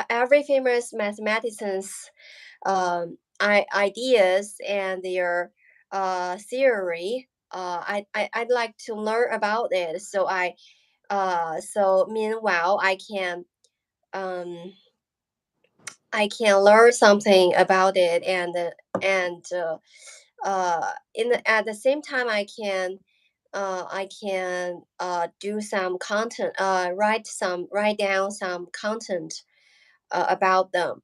every famous mathematicians ideas and their theory. I'd like to learn about it. So meanwhile um, I can learn something about it, and at the same time I can do some content, write down some content about them.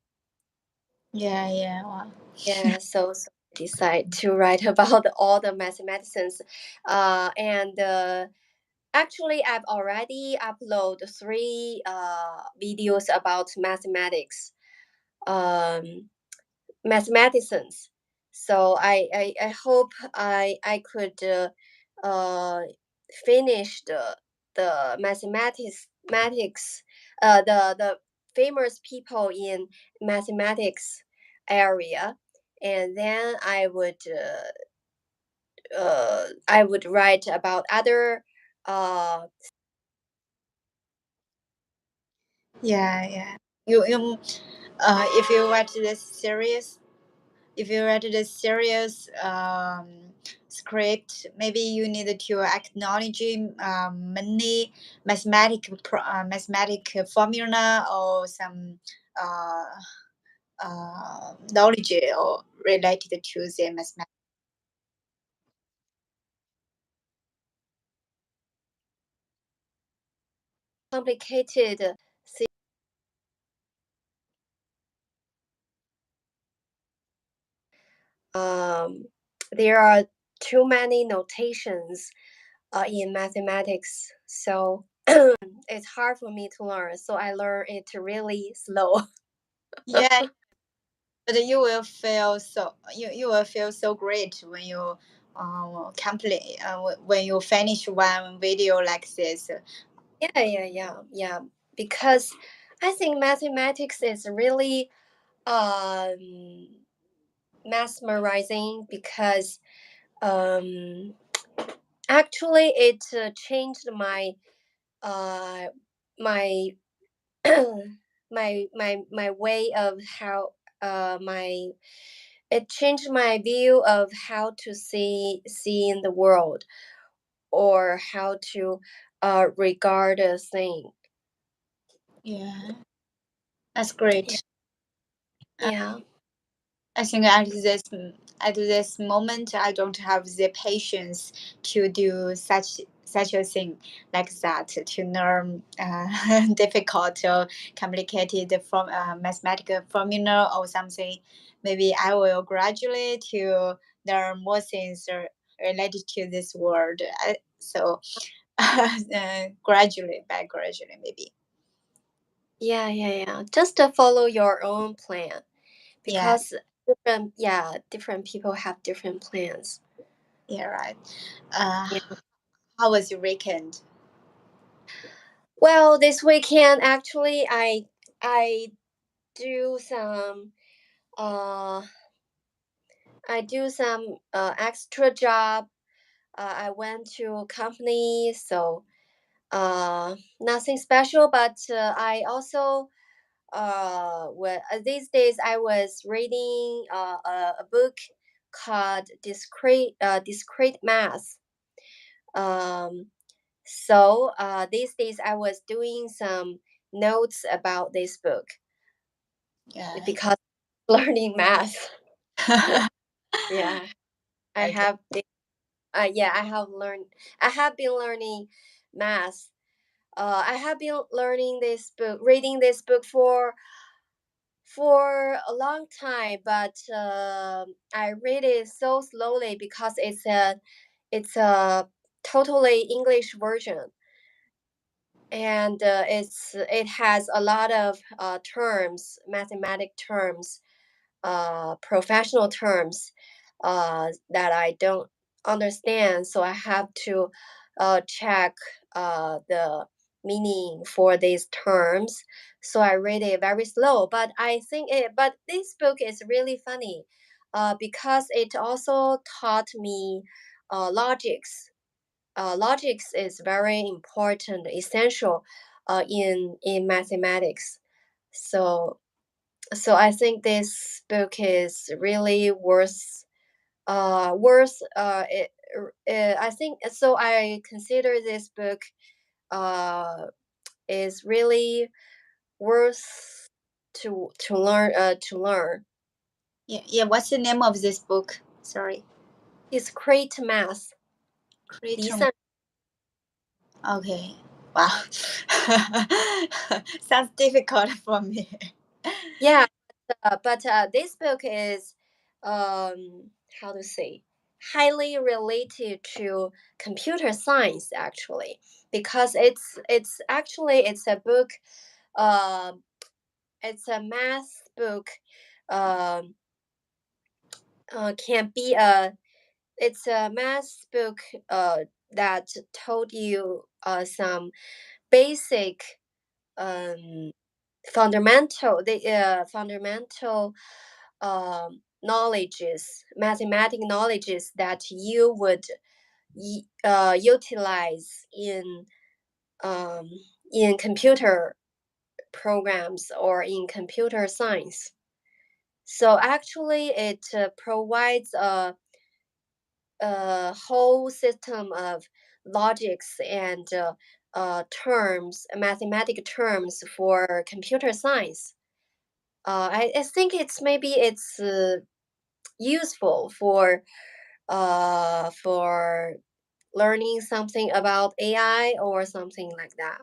Yeah, yeah. Wow. Yeah, so I decide to write about all the mathematicians, and actually I've already uploaded three videos about um, mathematicians. So I hope I could uh, finish the mathematics, the famous people in mathematics area, and then I would write about other uh, Yeah, yeah. You if you watch this series, if you read the serious script, maybe you need to acknowledge many mathematic formula or some uh, knowledge or related to the mathematics. complicated. Um, there are too many notations in mathematics, so it's hard for me to learn. So I learn it really slow. Yeah, but you will feel so you will feel so great when you complete when you finish one video like this. Yeah. Because I think mathematics is really um, mesmerizing because um, actually it changed uh, my my way of how my it changed my view of how to see in the world, or how to regard a thing. Yeah, that's Yeah. great. Yeah. I think at this moment I don't have the patience to do such a thing like that to learn difficult or complicated mathematical formula or something. Maybe I will gradually to learn more things related to this world. So gradually, by gradually, maybe. Yeah. Just to follow your own plan, Yeah, because different people have different plans. yeah, right. Uh, Yeah. how was your weekend? Well, this weekend actually I do some uh I do some extra job. I went to a company, so nothing special, but I also these days I was reading a book called Discrete Math. Um, these days I was doing some notes about this book Yeah. because learning math. Yeah, I Okay. have. I have learned. I have been learning math. I have been reading this book for a long time, but I read it so slowly because it's a totally English version, and it has a lot of terms, mathematic terms, professional terms that I don't understand. So I have to check the meaning for these terms. So I read it very slow. But this book is really funny because it also taught me logics. Logics is very important, essential in mathematics. So so I think this book is really worth I think so. I consider this book uh is really worth to learn. Yeah, yeah. What's the name of this book? Sorry. It's Create Math. Creator. 离散 Okay. Wow. Sounds difficult for me. Yeah, but this book is um how to say highly related to computer science actually, because it's actually it's a book, um it's a math book, um can be a it's a math book that told you some basic um fundamental knowledges, mathematic knowledges that you would utilize um, in computer programs or in computer science. So actually, it provides a whole system of logics and terms, mathematical terms for computer science. I think it's useful for learning something about AI or something like that,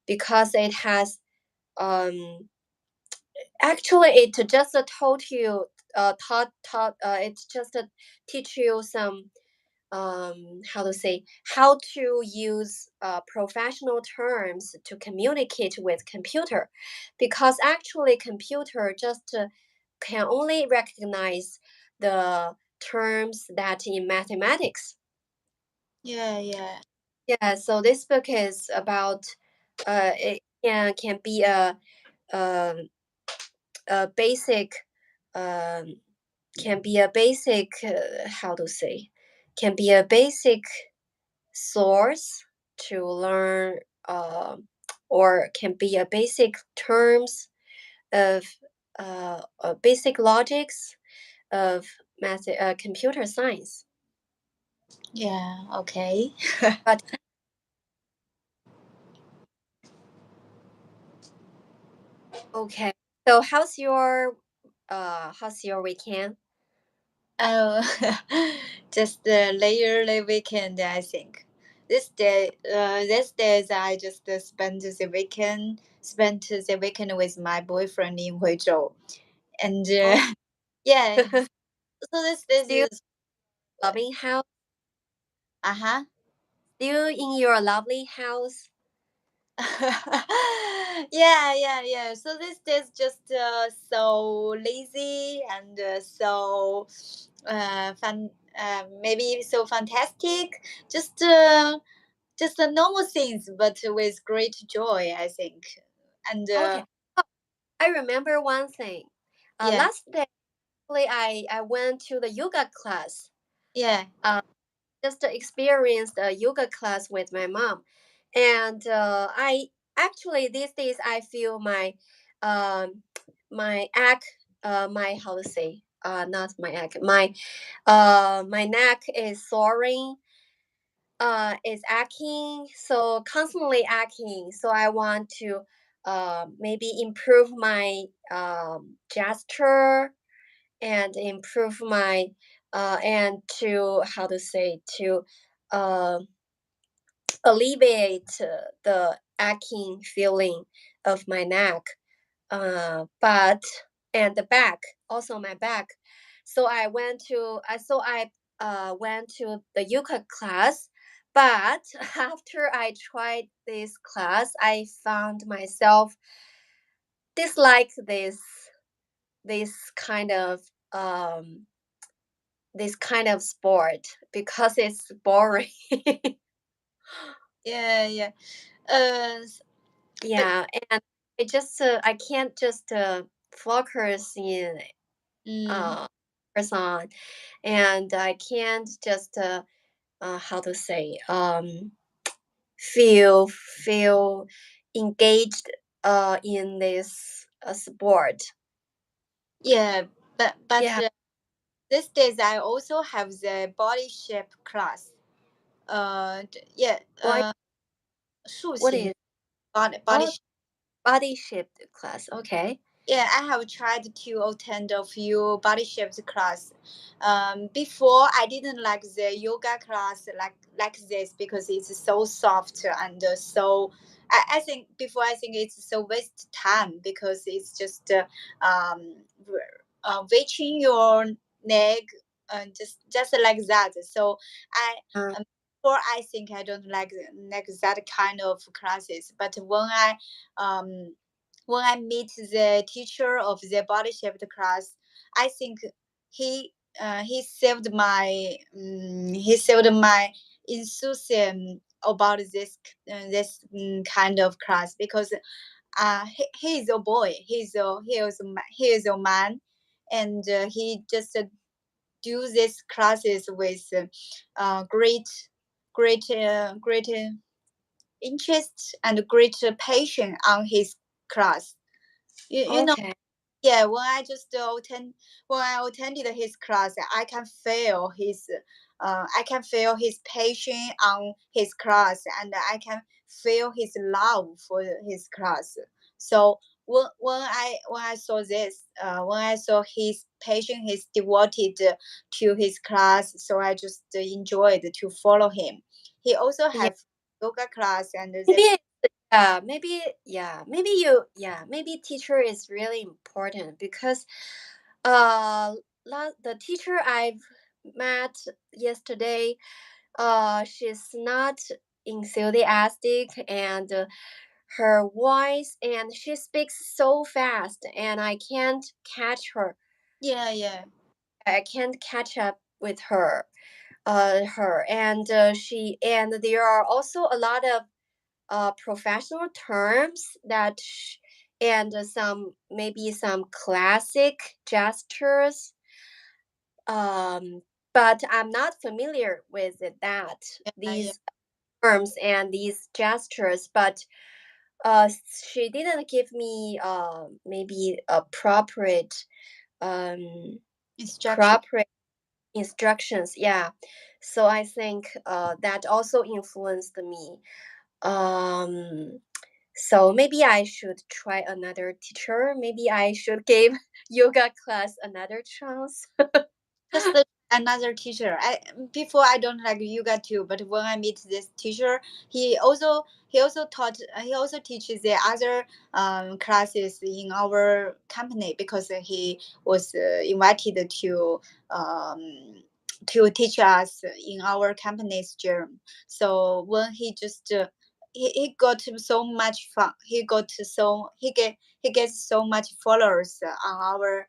because it has um actually it just taught you taught it just teach you some how to say how to use professional terms to communicate with computer, because actually computer just can only recognize the terms that in mathematics. Yeah, yeah, Yeah, so this book is about it can be um a basic um can be a basic how to say can be a basic source to learn, or can be a basic terms of basic logics of computer science. yeah. Okay. But okay, so how's your weekend? Oh, just the later weekend, I think. These days I just spent the weekend with my boyfriend in Huizhou, and Oh, yeah. So this still is loving house? uh huh. Still in your lovely house? Yeah, yeah, yeah. So this is just so lazy and fun, maybe so fantastic. Just the normal things, but with great joy, I think. And Okay. Oh, I remember one thing. yeah, Last day, actually, I went to the yoga class. yeah, Uh, just experienced a yoga class with my mom, and I actually these days I feel um my act my how to say not my act my neck is soaring, is aching, so constantly aching. So I want to maybe improve my gesture and improve my and to how to say to uh, alleviate the aching feeling of my neck, but and the back, also my back. So I went to the yoga class, but after I tried this class, I found myself dislike this kind of um this kind of sport because it's boring. yeah, yeah. Uh, but Yeah, and I can't just focus in mm, uh person, and I can't just how to say feel engaged in this sport. Yeah, but Yeah. these days I also have the body shape class. Yeah, Why? 塑 What 形 is? body Oh, body shaped class. Okay. Yeah, I have tried to attend a few body shapes class. Before I didn't like the yoga class like this because it's so soft and so. I think before I think it's so waste time because it's just reaching your neck just like that. So I Uh, before I think I don't like that kind of classes, but um when I meet the teacher of the body shaped class, I think he saved my enthusiasm about this kind of class because he is a boy, he is a man, and he just do these classes with great great interest and great passion on his class. You know, okay. yeah, when I attended his class, I can feel his passion on his class, and I can feel his love for his class. So when I saw this, when I saw his passion, he's devoted to his class, so I just enjoyed to follow him. He also Yeah. have yoga class and Maybe the maybe teacher is really important because uh the teacher I've met yesterday, she's not enthusiastic, and her voice, and she speaks so fast, and I can't catch her. yeah. I can't catch up with her, and there are also a lot of professional terms and some maybe some classic gestures, but I'm not familiar with Yeah. these terms and these gestures. But she didn't give me maybe appropriate um, Instruction. proper instructions. Yeah, so I think that also influenced me. Um, so maybe I should try another teacher. Maybe I should give yoga class another chance. Just another teacher. Before I don't like yoga too, but when I meet this teacher, he also teaches the other classes in our company because he was invited to teach us in our company's gym. So when he got so much fun. He gets so much followers on our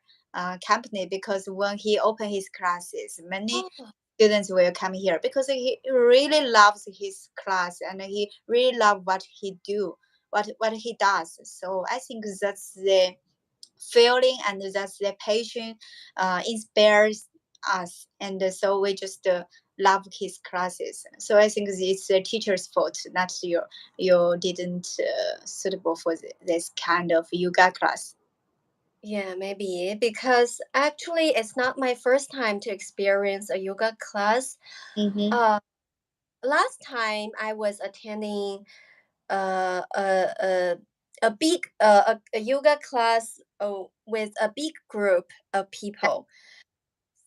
company because when he opened his classes, many Oh, students will come here because he really loves his class and he really loves what he does. So I think that's the feeling and that's the passion inspires us, and so we just love his classes. So I think it's the teacher's fault, not you didn't suitable for this kind of yoga class. yeah, maybe because actually it's not my first time to experience a yoga class. Mm-hmm. Uh, Last time I was attending uh, a, a, a big a yoga class with a big group of people.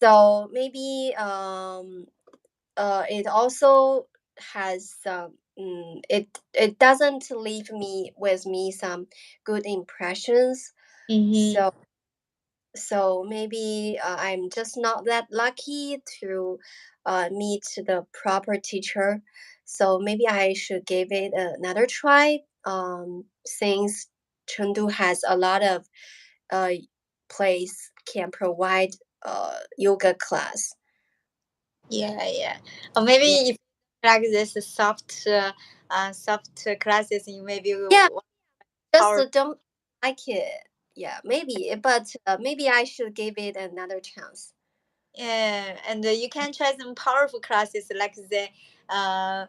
So maybe it also has some it doesn't leave me with me some good impressions. Mm-hmm. So maybe I'm just not that lucky to meet the proper teacher. So maybe I should give it another try. Since Chengdu has a lot of uh, place can provide yoga class. Yeah. Or maybe Yeah, if you like this soft classes, you maybe yeah. will Just power. don't like it. Yeah, maybe, but maybe I should give it another chance. Yeah, and you can try some powerful classes like the uh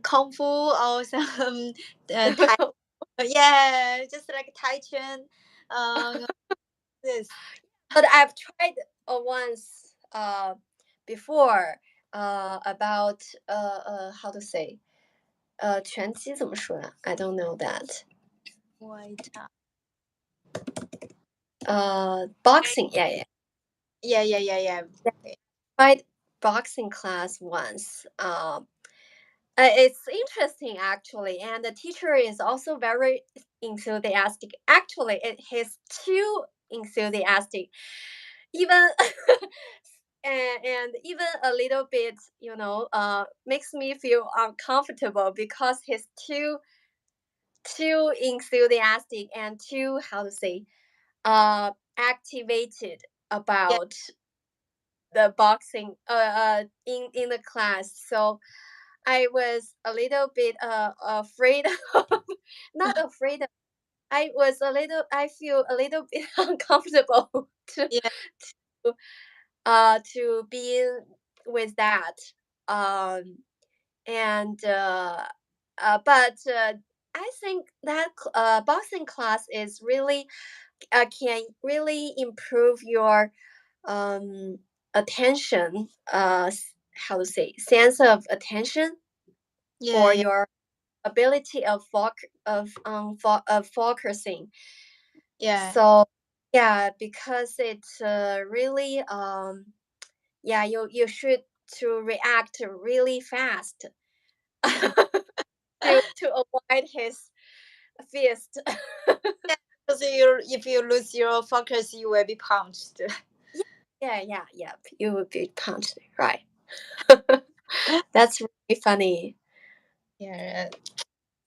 kung fu or some Tai. Yeah, just like Taichung. Uh, this. But I've tried once before about how to say 拳击怎么说呀 I don't know that. White. Boxing, yeah, yeah. Yeah, yeah, yeah, yeah. Tried boxing class once. It's interesting actually, and the teacher is also very enthusiastic. Actually, he's too enthusiastic, even and even a little bit, makes me feel uncomfortable because he's too enthusiastic and too how to say activated Yeah, about the boxing in the class. So I was a little bit afraid of, not afraid of, I feel a little bit uncomfortable yeah, to be with that. Um and but I think that boxing class is really can really improve your attention how to say sense of attention yeah, or yeah, your ability of of focusing. yeah. So yeah, because it's really yeah, you should to react really fast to avoid his fist. Yeah, because you, if you lose your focus, you will be punched. Yeah, yeah, yeah. You would be punched, right? That's really funny. Yeah.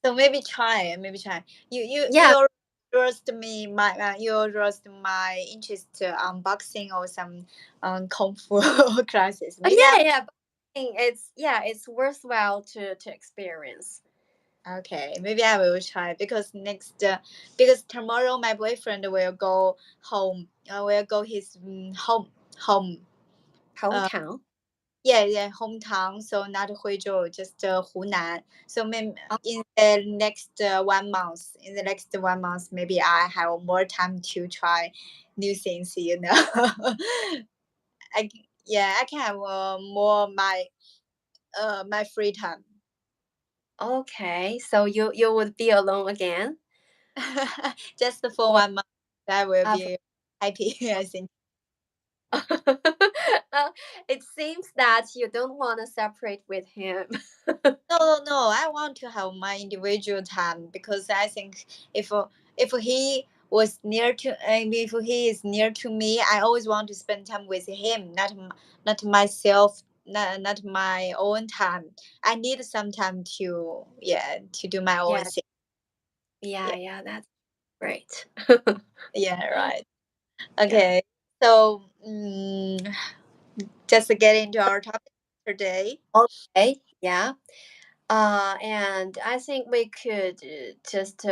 So maybe try, maybe try. Yeah. You roast me my you roast my interest on boxing or some kung fu classes. Maybe I Yeah, yeah. But I think it's yeah, it's worthwhile to experience. okay. Maybe I will try because next because tomorrow my boyfriend will go home. Will go his home. Uh, Hometown. yeah, yeah, hometown. So not Huizhou, just Hunan. So maybe Oh, in the next 1 month, maybe I have more time to try new things. You know, I yeah, I can have more my free time. okay. So you would be alone again? Just for Or 1 month, I will for be happy. I think. it seems that you don't want to separate with him. No, no, no. I want to have my individual time because I think if he was near to if he is near to me, I always want to spend time with him, not myself, not my own time. I need some time to to do my own Yeah, thing. yeah, Yeah, yeah. That's great. yeah, right. Yeah. Okay, so just to get into our topic today. Okay. Yeah. And I think we could just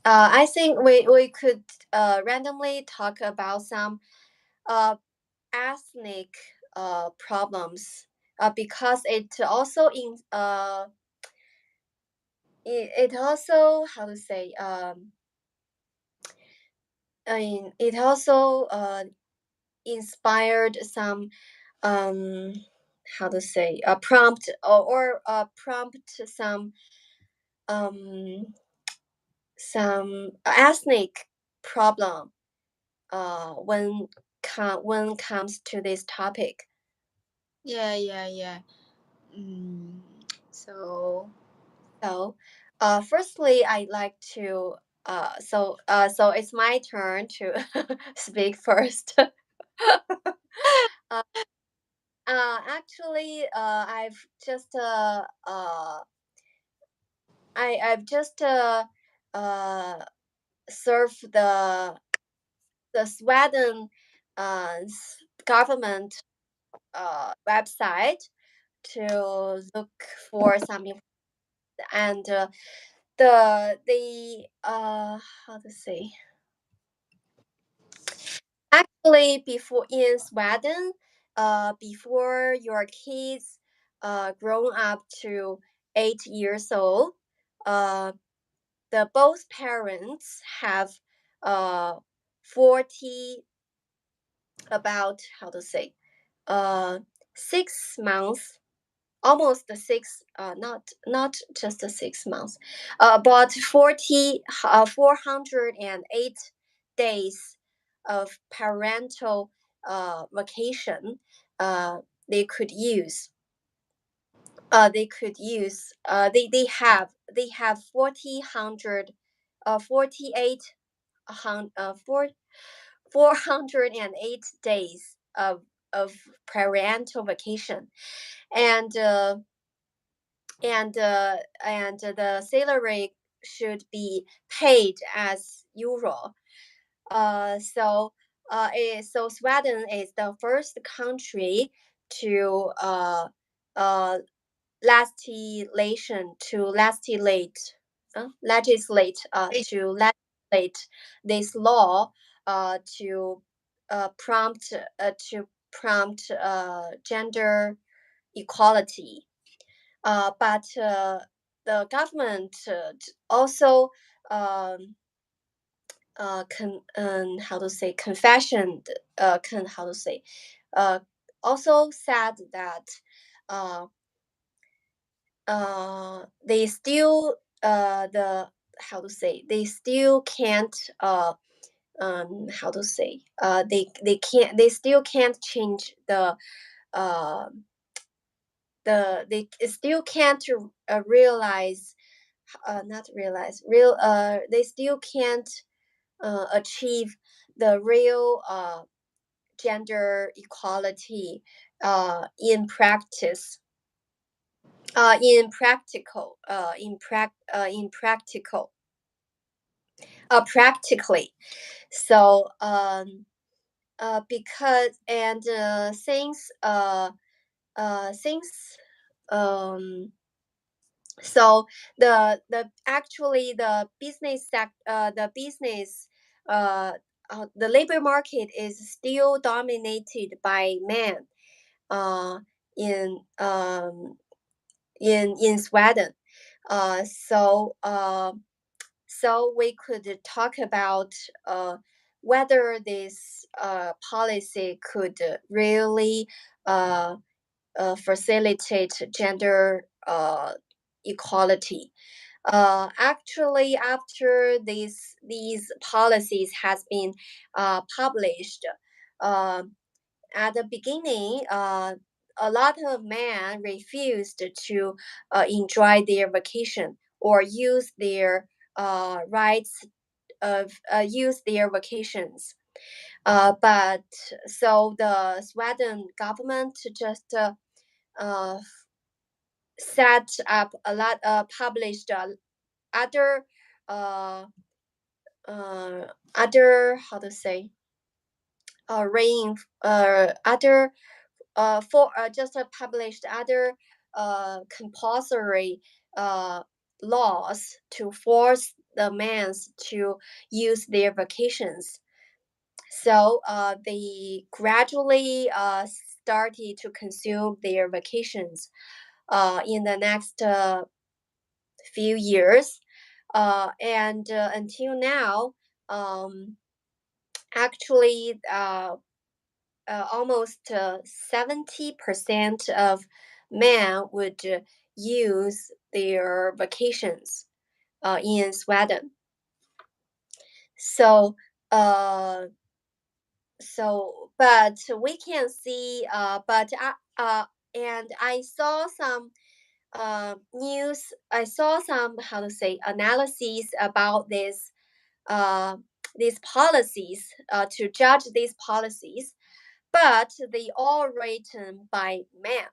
I think we could randomly talk about some uh ethnic problems because it also it also how to say I mean it also inspired some um how to say prompt or prompt um some ethnic problem when comes to this topic. Yeah, yeah, yeah. Mm, so So, firstly, I'd like to so it's my turn to speak first. uh, Actually, I've just I've just uh surfed the Sweden government website to look for some and the how to say actually before in Sweden before your kids grown up to 8 years old uh the both parents have 40, about how to say, 6 months, almost the six, not just the 6 months, about 408 days of parental vacation. They could use. They could use. They have 48 408 days of parental vacation, and and the salary should be paid as usual. So Sweden is the first country to uh, legislate this law, to prompt gender equality. But the government also, um, how to say, confession, how to say, uh, also said that uh, they still, the how to say, they still can't, how to say, they still can't change uh, they still can't realize, not realize real they still can't achieve the real gender equality in practice, in practical in practical practically. So because and since um so the actually the business, uh, the labor market is still dominated by men, uh in in Sweden. uh so uh so we could talk about whether this policy could really uh facilitate gender equality. Actually, after these policies has been published, uh, at the beginning, a lot of men refused to enjoy their vacation or use their rights of use their vacations. But so the Sweden government just uh, set up a lot, published other uh, uh, other, how to say, rain other for just published other compulsory uh, laws to force the men to use their vacations. So they gradually started to consume their vacations in the next few years, and until now, um, actually, almost 70% of men would use their vacations in Sweden. So, uh, but we can see, and I saw some news. I saw some, how to say, analyses about uh, these policies, to judge these policies, but they all written by men.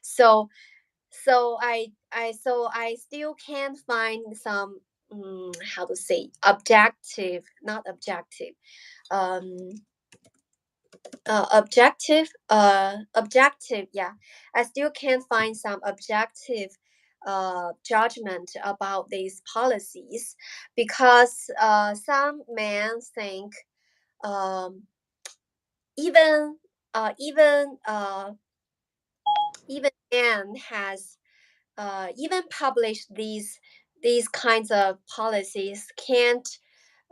so I still can't find some, how to say, objective, not objective, um objective, yeah. I still can't find some objective judgment about these policies, because some men think, um even uh even uh even man has even published these these kinds of policies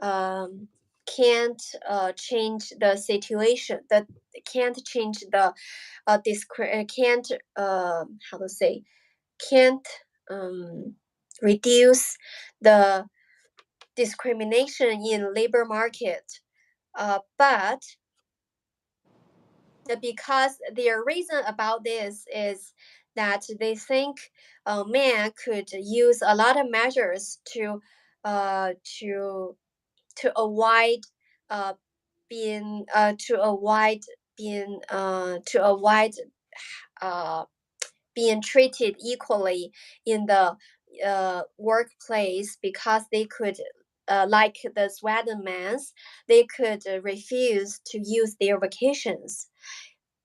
um, can't change the situation. That can't change the can't how to say can't um, reduce the discrimination in labor market. But because their reason about this is that they think men could use a lot of measures uh, to to avoid uh, to avoid uh, being treated equally in the workplace, because they could like the Sweden men's, they could refuse to use their vacations,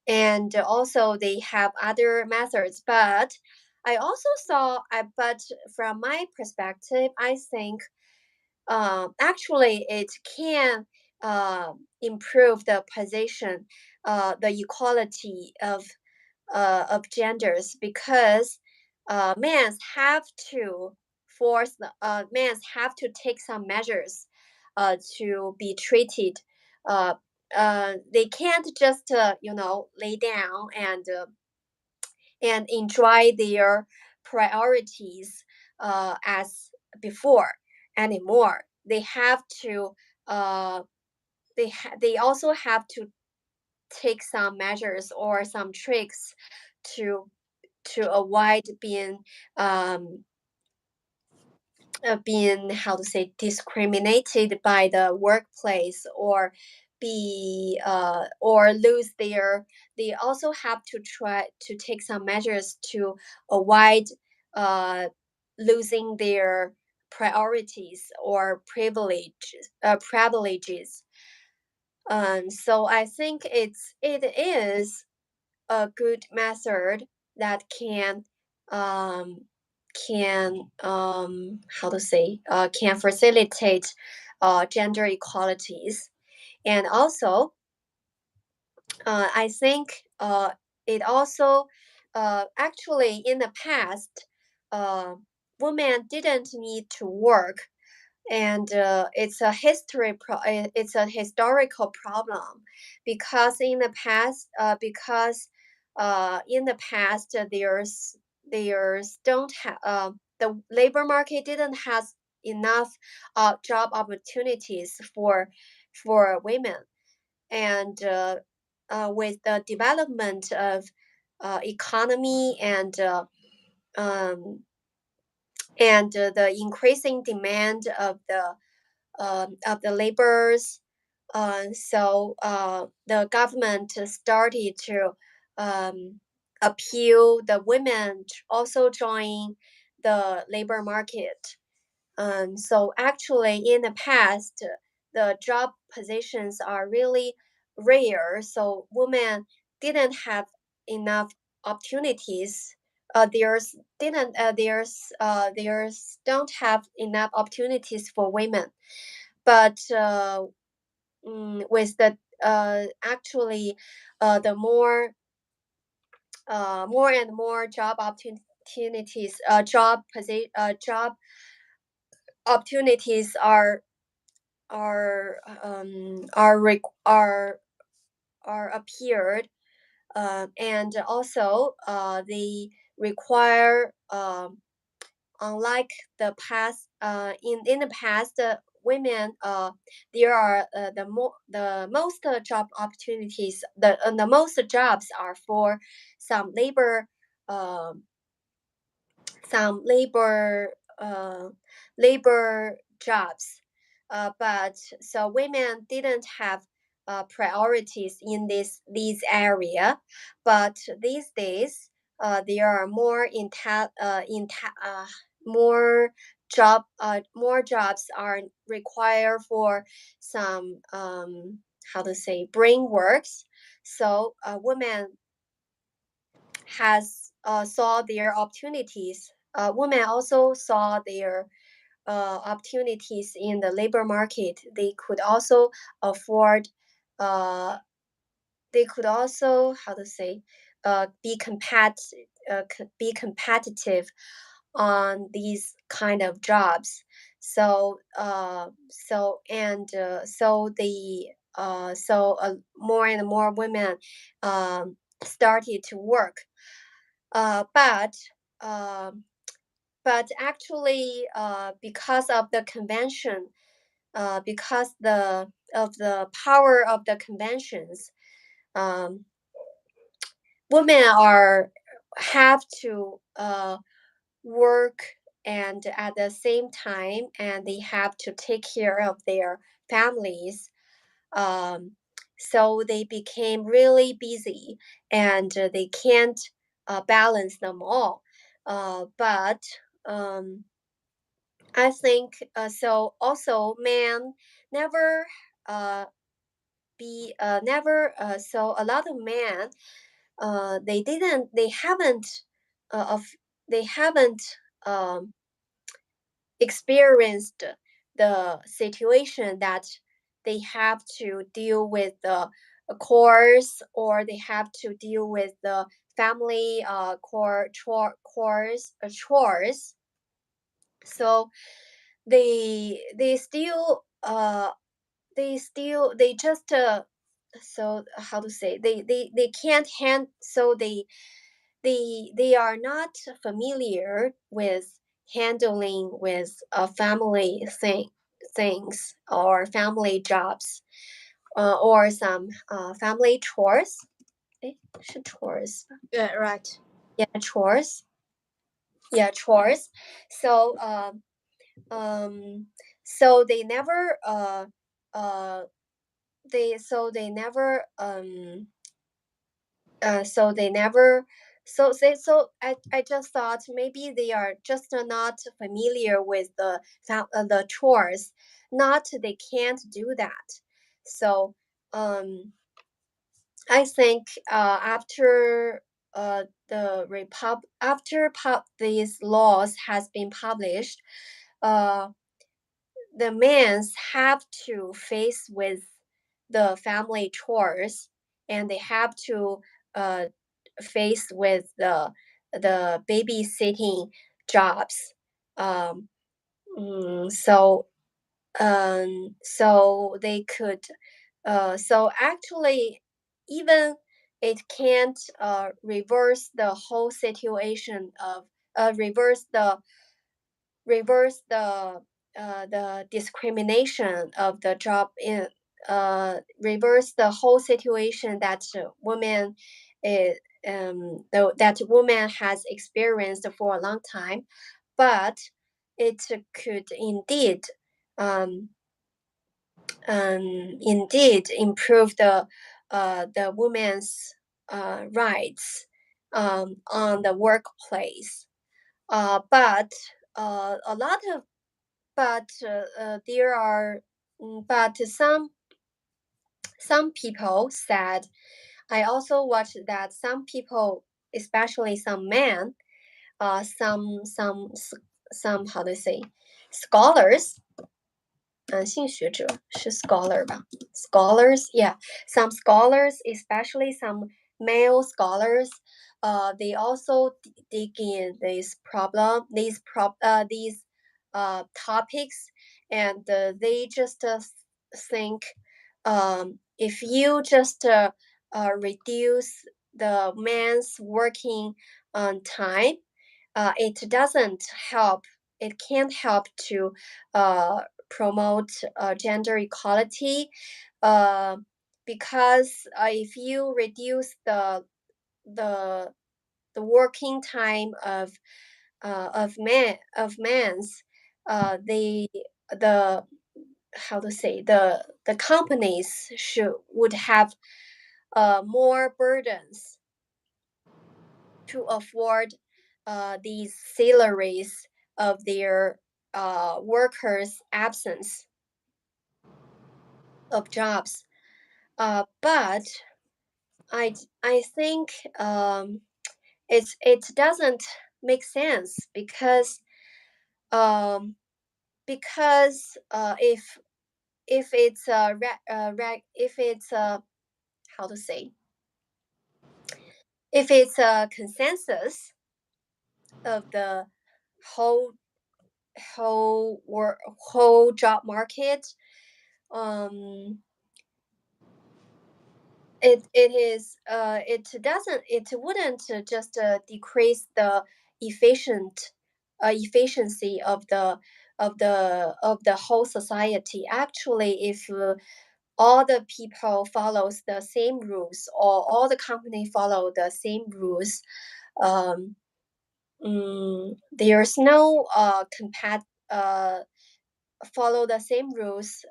and also they have other methods. But I also saw, but from my perspective, I think actually it can improve the position, the equality of genders, because men have to men have to take some measures to be treated. Uh, they can't just lay down and enjoy their priorities as before anymore. They have to they also have to take some measures or some tricks to avoid um, being, how to say, discriminated by the workplace, or be or lose their. They also have to try to take some measures to avoid uh, losing their priorities or privileges. So I think it is a good method that um, how to say can facilitate gender equalities. And also I think it also actually in the past uh, women didn't need to work, and it's a historical problem, because in the past there's don't have the labor market didn't have enough job opportunities for women. And with the development of economy um, and the increasing demand of the laborers. So the government started to appeal the women also join the labor market. So actually, in the past, the job positions are really rare. So women didn't have enough opportunities. There's don't have enough opportunities for women. But with the actually the more and more job opportunities, job opportunities are are rec- are appeared, and also they require unlike the past. In the past, women there are the most job opportunities. The most jobs are for some labor um some labor jobs, but so women didn't have priorities in these area. But these days, there are more more jobs are required for some how to say brain works. So women has saw their opportunities. Women also saw their opportunities in the labor market. They could also afford. Uh, they could also, how to say, be competitive on these kind of jobs. So more and more women started to work. Uh, but um but actually, because of the convention, because the power of the conventions, um, women are have to work and at the same time, and they have to take care of their families. Um, so they became really busy, and they can't balance them all. But I think so. Also, men never never. So a lot of men, they haven't of they haven't um, experienced the situation that they have to deal with the chores, or they have to deal with the family chores. So they still they just so how to say, they can't hand so they are not familiar with handling with family things, or family jobs, or some family chores. 诶，是 chores 吧 Yeah, right. Yeah, chores. Yeah, chores. So so they never uh they never so they never so I just thought maybe they are just not familiar with the chores, not they can't do that. So I think after these laws has been published, uh the men have to face with the family chores, and they have to uh, face with the babysitting jobs. Um, so so they could so actually, even it can't reverse the whole situation of reverse the discrimination of the job in reverse the whole situation that women is that woman has experienced for a long time, but it could um, indeed improve the woman's rights on the workplace. But a lot of but there are but some people said, I also watched that some people, especially some men, some how to say scholars, 性学者是 scholar 吧？Scholars, yeah, some scholars, especially some male scholars, they also dig in these topics, and they just think, if you just reduce the man's working time, it doesn't help. It can't help to promote gender equality, uh, because if you reduce the the working time of men's, they the how to say the companies would have more burdens to afford these salaries of their workers' absence of jobs. But I think it doesn't make sense, um, because if it's if it's how to say, if it's a consensus of the whole whole job market. Um, it is it doesn't it wouldn't just decrease the efficient efficiency of the whole society. Actually, if all the people follows the same rules, or all the company follow the same rules, um, there's no uh follow the same rules,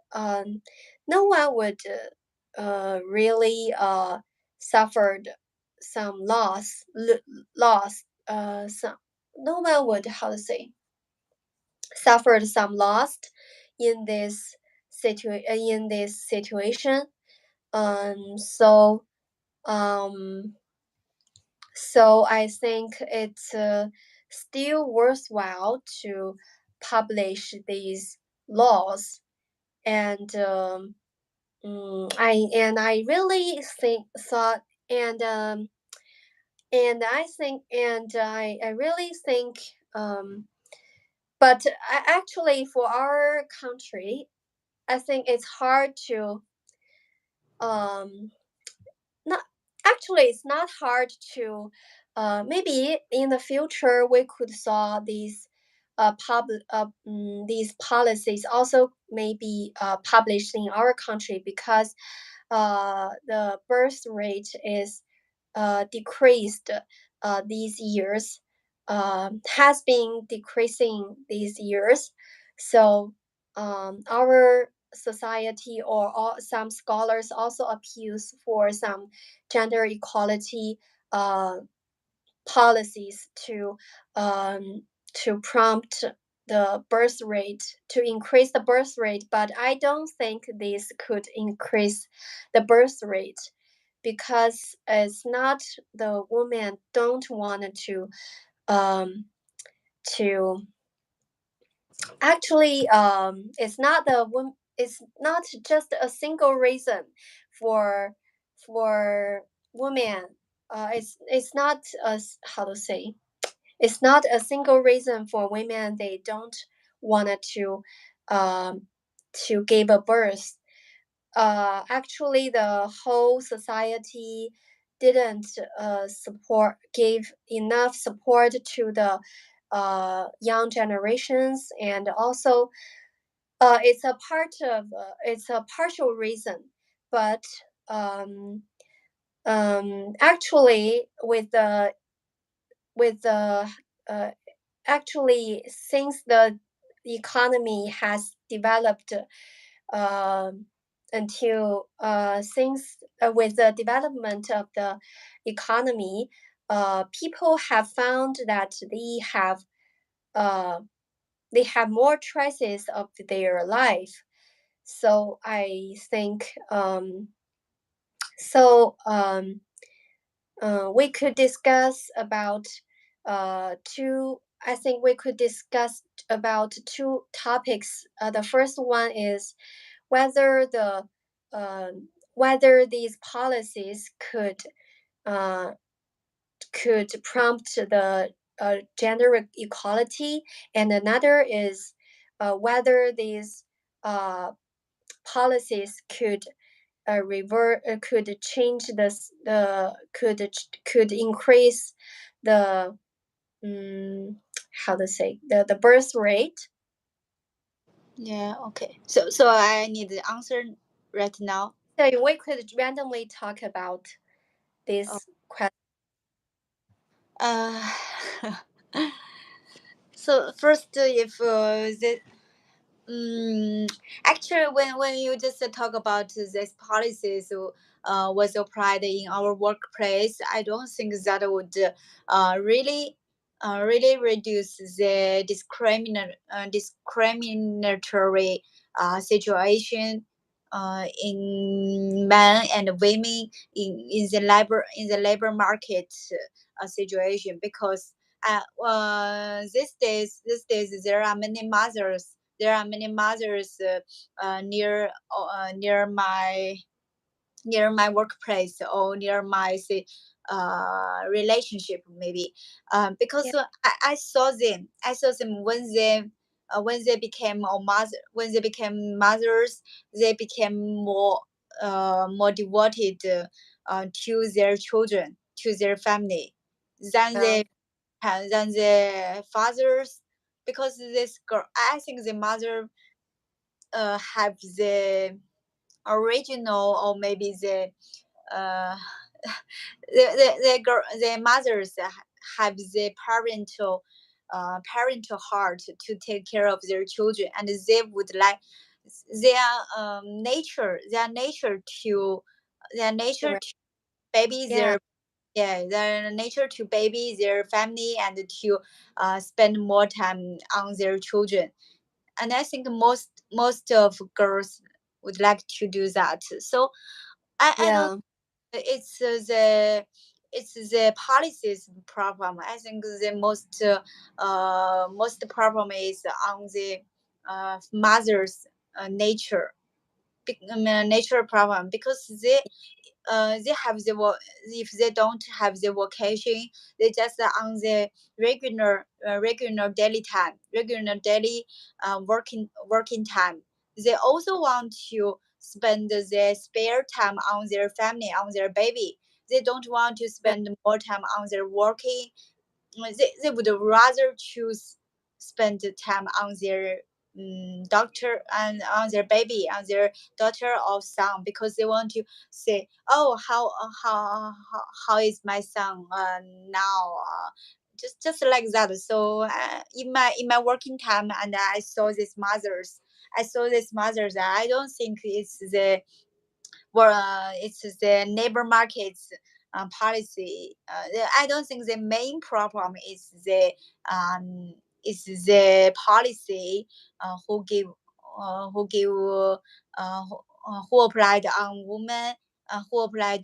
no one would really suffered some loss. Some No one would, how to say, suffered some loss in this situation. So um, I think it's still worthwhile to publish these laws. And I really think thought and I think and I really think, but actually for our country, I think it's hard to um not actually it's not hard to maybe in the future we could saw these policies also may be published in our country, because the birth rate is decreased these years, has been decreasing these years. So our society, or some scholars also appeals for some gender equality uh, policies to prompt the birth rate, to increase the birth rate. But I don't think this could increase the birth rate, because it's not the women don't want to actually it's not just a single reason for women. It's not how to say, it's not a single reason for women they don't want um to give a birth. Actually the whole society didn't give enough support to the young generations. And also it's a partial reason. But actually with the uh, actually since the economy has developed, um until since with the development of the economy, people have found that uh, they have more choices of their life. So I think so we could discuss about two. I think we could discuss about two topics. The first one is whether the uh, whether these policies uh, could prompt the gender equality, and another is whether these uh, policies could change could increase the how to say, the birth rate. Yeah, okay. So I need the answer right now. So we could randomly talk about Oh, this question. uh, so first, if the Mm, actually, when you just talk about this policies was applied in our workplace, I don't think that would really really reduce the discriminatory situation in men and women in the labor market situation, because these days there are many mothers near my workplace or near my say relationship maybe, because Yeah. I saw them when they when they became a mother, when they became mothers, they became more devoted to their children, to their family, than Yeah. the fathers, because this girl, I think the mother have the original, or maybe uh, the mothers have the parental heart to take care of their children, and they would like their their nature to their nature Right. to baby Yeah. their, yeah, their nature to baby their family, and to spend more time on their children. And I think most of girls would like to do that. So I don't, Yeah. it's the policies problem. I think the most problem is on the mother's nature, nature problem, because they have if they don't have the vocation, they just on the regular daily time, regular daily working time. They also want to spend their spare time on their family, on their baby. They don't want to Yeah. spend more time on their working. They would rather choose spend the time on their doctor, and on their baby, on their daughter or son, because they want to say, oh, how is my son now, just like that. So in my working time, and I saw this mothers, I don't think it's the, well, it's the neighbor markets policy. I don't think the main problem is the policy who give who applied on women, who applied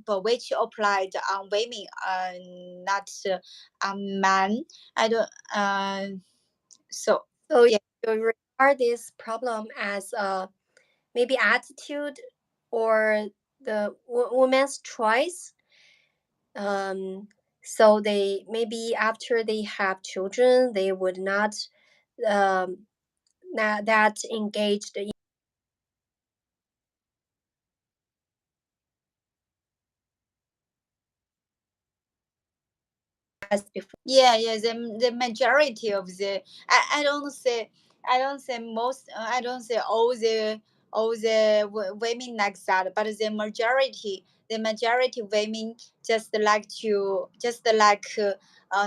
but which applied on women, not on men. I don't. So So yeah. you regard this problem as maybe attitude or the woman's choice. Um, so they maybe after they have children, they would not um, not that engaged as before. Yeah, yeah, the majority of the, I don't say, I don't say all the women like that, but the majority women just like to,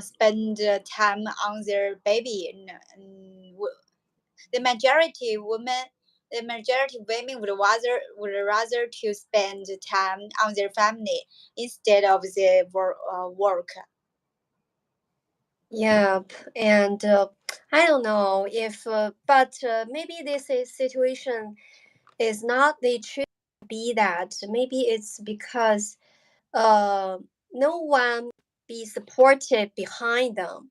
spend time on their baby, and the majority women, the majority women would rather to spend time on their family instead of the work. Yeah, and I don't know if, but maybe this is situation is not they choose to be that. Maybe it's because uh, no one be supportive behind them.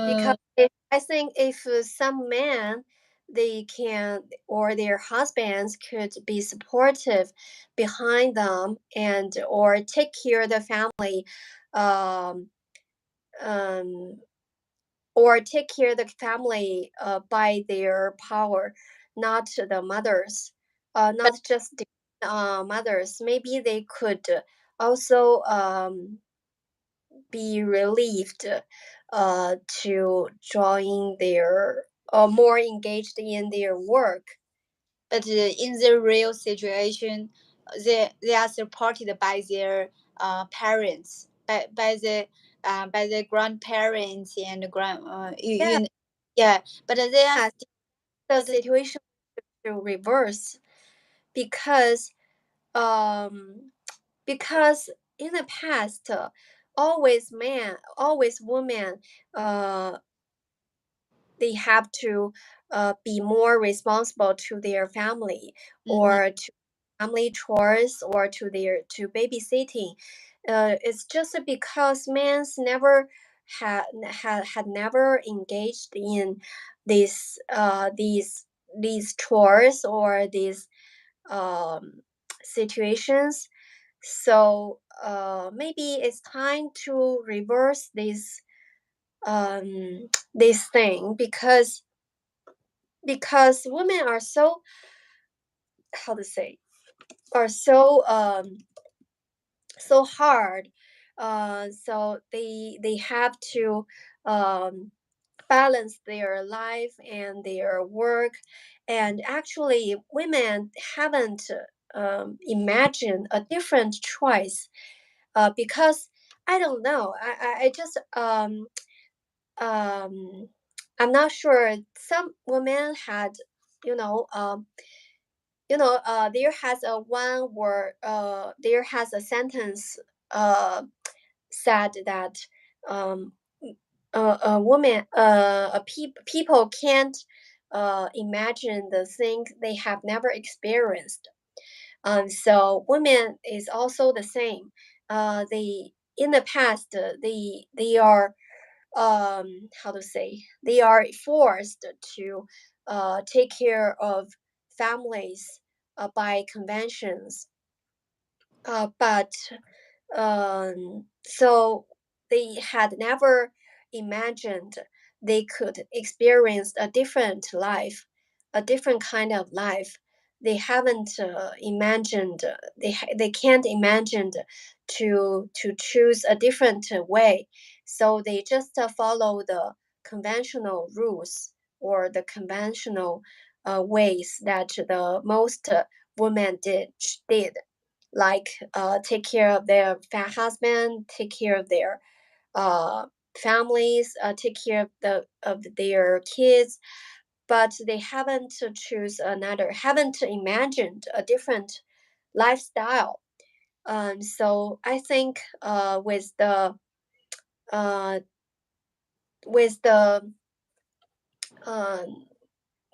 Because Mm, I think if some men they can or their husbands could be supportive behind them and or take care of the family, um, um, or take care of the family by their power, not the mothers, but not just the mothers. Maybe they could also be relieved to join their more engaged in their work. but in the real situation, they are supported by their parents, by the grandparents and Yeah, yeah, but they are the but situation to reverse because um because in the past always man always woman uh they have to be more responsible to their family mhm. or to family chores or to their to babysitting. It's just because men's never had never engaged in these chores or these um, situations. So maybe it's time to reverse this this thing because women are so, how to say, are so so hard. So they have to um, balance their life and their work. And actually, women haven't imagined a different choice, because I don't know. I just um, I'm not sure. Some women had, you know, there has a one word. There has a sentence said that um, a woman, people can't imagine the things they have never experienced. So women is also the same. They in the past, they are, how to say, they are forced to take care of families by conventions, but so they had never imagined they could experience a different life, a different kind of life. They haven't imagined. They can't imagine to choose a different way. So they just follow the conventional rules or the conventional ways that the most women did, like take care of their husband, take care of their uh, families, take care of their kids, but they haven't choose another, haven't imagined a different lifestyle. So I think uh, with the um,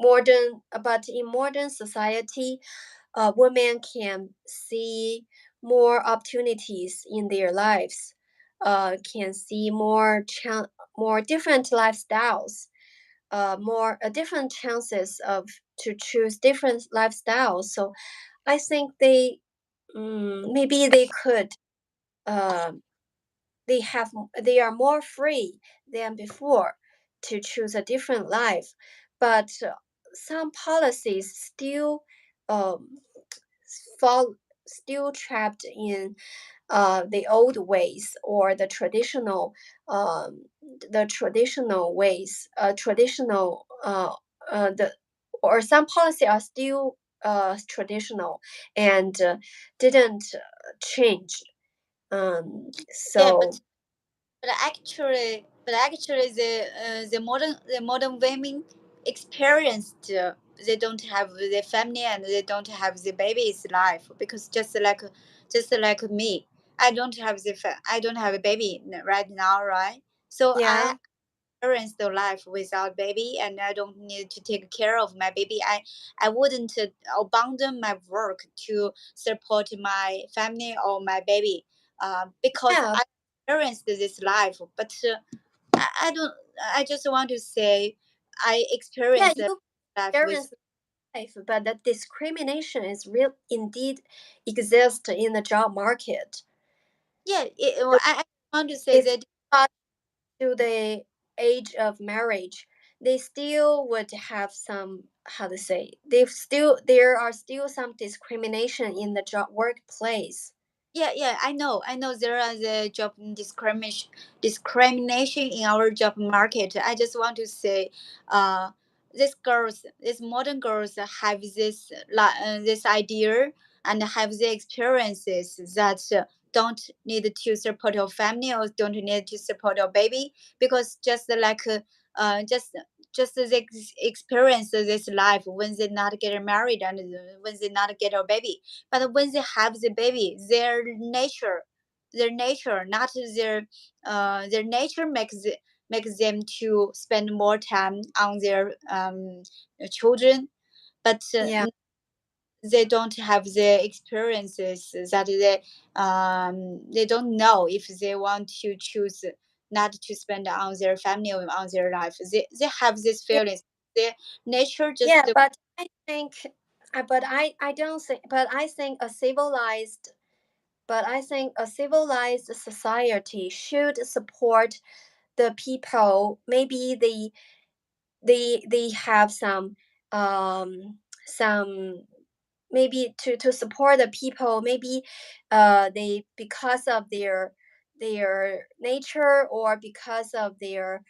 modern, but in modern society, women can see more opportunities in their lives, can see more different lifestyles, more different chances of to choose different lifestyles. So I think maybe they could, uh, they are more free than before to choose a different life, but some policies still um, fall still trapped in the old ways or um, the traditional ways, traditional the or some policy are still traditional and didn't change. Yeah, So but actually, the modern women experienced. They don't have the family and they don't have the baby's life because just like me, I don't have a baby right now, right? So I yeah, experience the life without baby and I don't need to take care of my baby. I wouldn't abandon my work to support my family or my baby, because yeah, I experienced this life. But I don't. I just want to say I yeah, experienced the you life with. experience life, but the discrimination is real indeed exists in the job market. Yeah, I want to say It's that. not to the age of marriage, they still would have some, how to say, there are still some discrimination in the job workplace. Yeah, yeah, I know there are the job discrimination in our job market. I just want to say, uh, these modern girls have this idea and have the experiences that don't need to support your family or don't need to support your baby because just they experience this life when they not get married and when they not get a baby, but when they have the baby, their nature, not their nature makes them to spend more time on their children, but Yeah, they don't have the experiences that they don't know if they want to choose not to spend on their family or on their life. They have these yeah, feelings. Their nature just. yeah, but I think, I don't think, but I think a civilized, but I think a civilized society should support the people, maybe they have some, maybe to support the people, maybe they, because of their nature, or because of their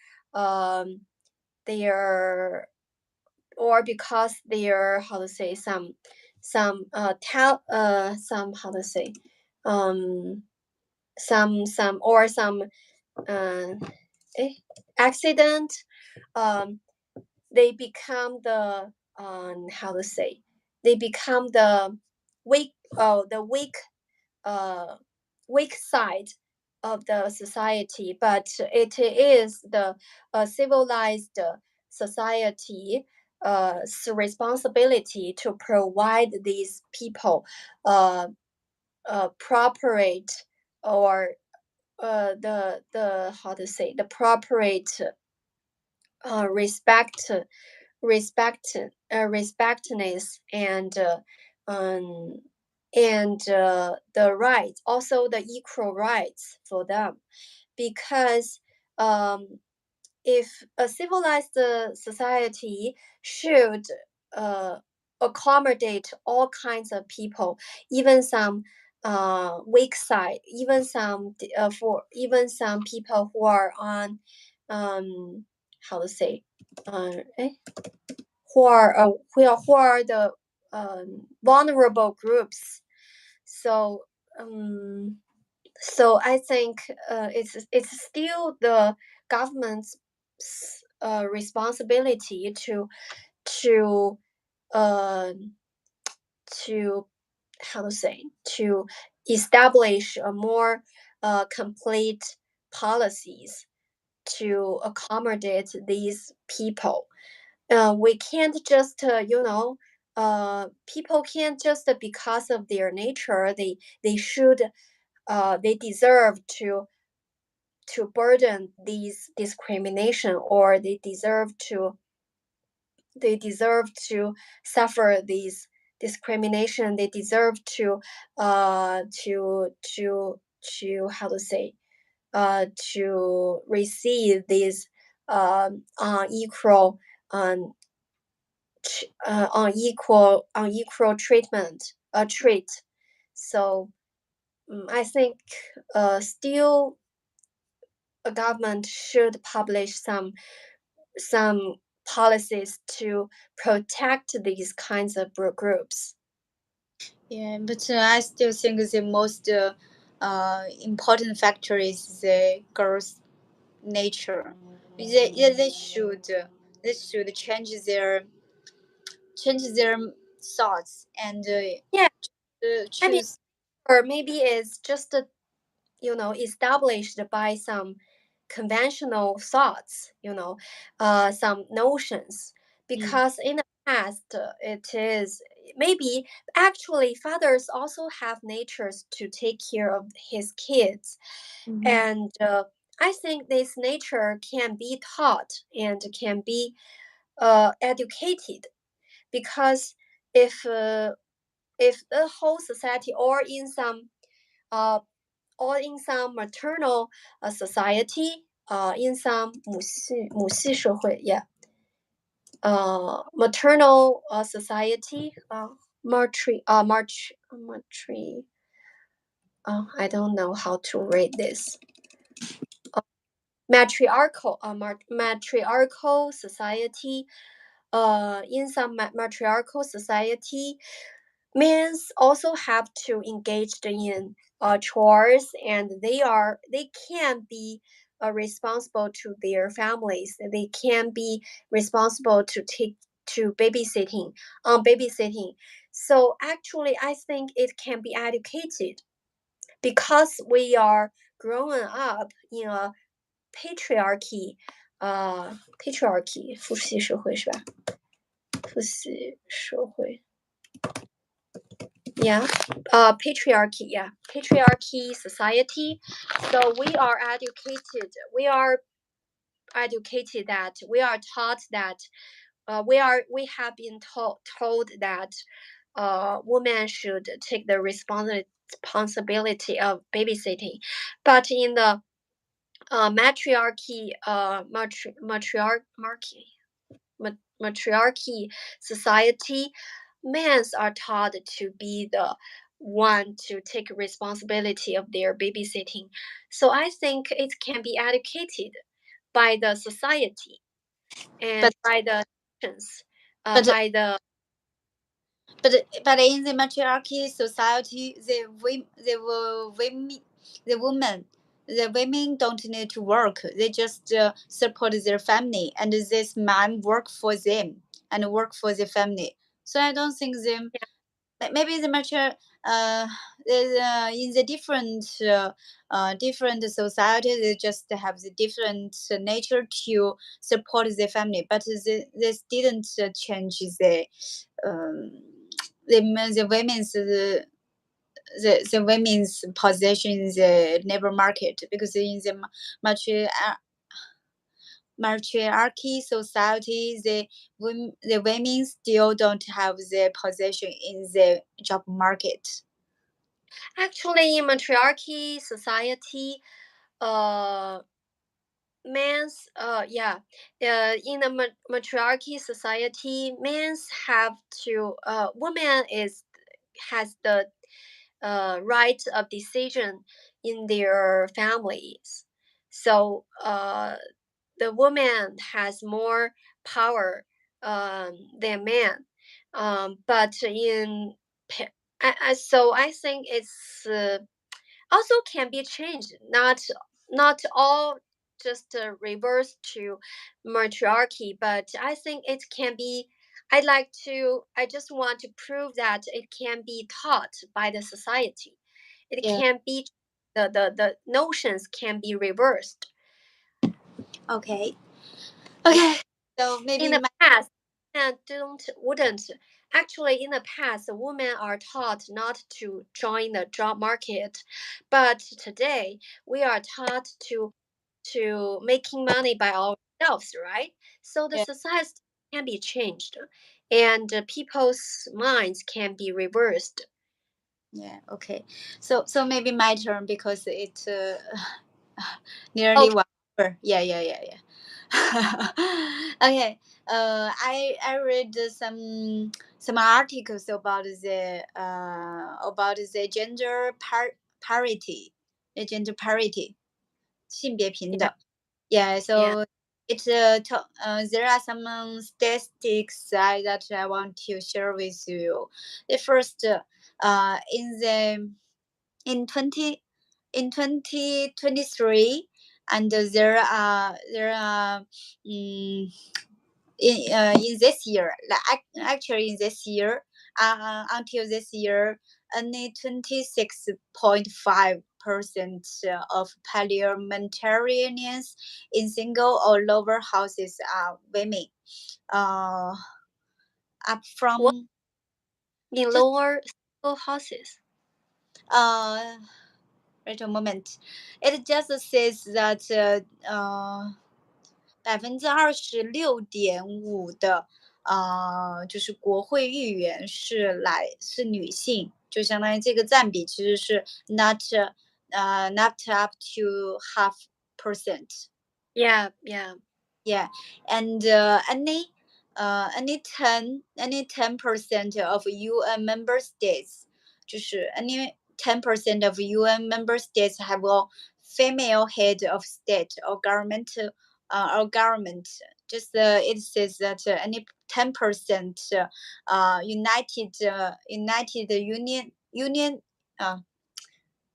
or because they're, how to say, some, how to say, um some or some uh eh, accident, um they become the, how to say, they become the weak, uh weak side of the society. But it is the civilized society responsibility to provide these people uh, appropriate, or the, how to say, the appropriate respect, respectness, um, and the rights, also the equal rights for them. Because um, if a civilized society should uh, accommodate all kinds of people, even some weak side, even some for even some people who are on, how to say, eh, who are the vulnerable groups. So um, so I think it's still the government's responsibility to uh, to, how to say, to establish a more complete policies to accommodate these people. We can't just, people can't just, because of their nature, they should, they deserve to burden these discrimination, or they deserve to suffer these discrimination. They deserve to, how to say, to receive these unequal, um, unequal treat. So I think still a government should publish some policies to protect these kinds of groups. Yeah, but I still think the most important factor is the girls' nature. They should change their thoughts and Yeah, I mean, choose. or maybe it's just established by some conventional thoughts, some notions. Mm. Because in the past, it is maybe, actually, fathers also have natures to take care of his kids. Mhm. And I think this nature can be taught and can be educated. Because if uh, if the whole society, uh, or in some maternal society, in some 母系社会, yeah, maternal society, I don't know how to read this. Matriarchal society, in some matriarchal society, men also have to engage in chores, and they can be responsible to their families. They can be responsible to babysitting. So actually, I think it can be educated, because we are growing up in a patriarchy, patriarchy 父系社会是吧？父系社会 yeah, patriarchy, yeah, patriarchy society. So we are educated that we are taught that we have been told that women should take the responsibility of babysitting. But in the matriarchy, matriarchy society, men are taught to be the one to take responsibility of their babysitting. So I think it can be educated by the society and but by the nations, but by the but in the matriarchy society, the women, the women don't need to work. They just support their family, and this man work for them and work for the family. So I don't think them. Maybe the mature in the different society, they just have the different nature to support the family, but this didn't change um, the women's the women's position in the labor market, because in the matriarchy society, the women still don't have the position in the job market. actually in matriarchy society, uh men's in the matriarchy society, men's have to woman is has the right of decision in their families. So the woman has more power than man. But in so I think it's also can be changed. Not all just reverse to matriarchy, but I think it can be. I just want to prove that it can be taught by the society. It Yeah. can be the notions can be reversed. Okay. Okay. Okay. So In maybe the past, and don't wouldn't actually in the past women are taught not to join the job market, but today we are taught to making money by ourselves, right? So the yeah. society can be changed, and people's minds can be reversed. Yeah. Okay. So maybe my turn, because it nearly Okay. 1 hour. Yeah. Yeah. Yeah. Yeah. Okay. I read some articles about the parity, the gender parity, 性别平 Yeah. 等. Yeah, Yeah. so there are some statistics that I want to share with you. The first, in the in 2023, and there are in this year, like actually in this year, until this year, only 26.5% of parliamentarians in single or lower houses are women. Uh, up What from in just lower school houses? uh, wait a moment. It just says that 26.5%的就是国会议员是女性，就相当于这个占比其实是 not up to half percent. Yeah. Yeah. Yeah, and only 10% of UN member states, 就是 only 10% of UN member states have a female head of state or government, Just it says that only 10% United Union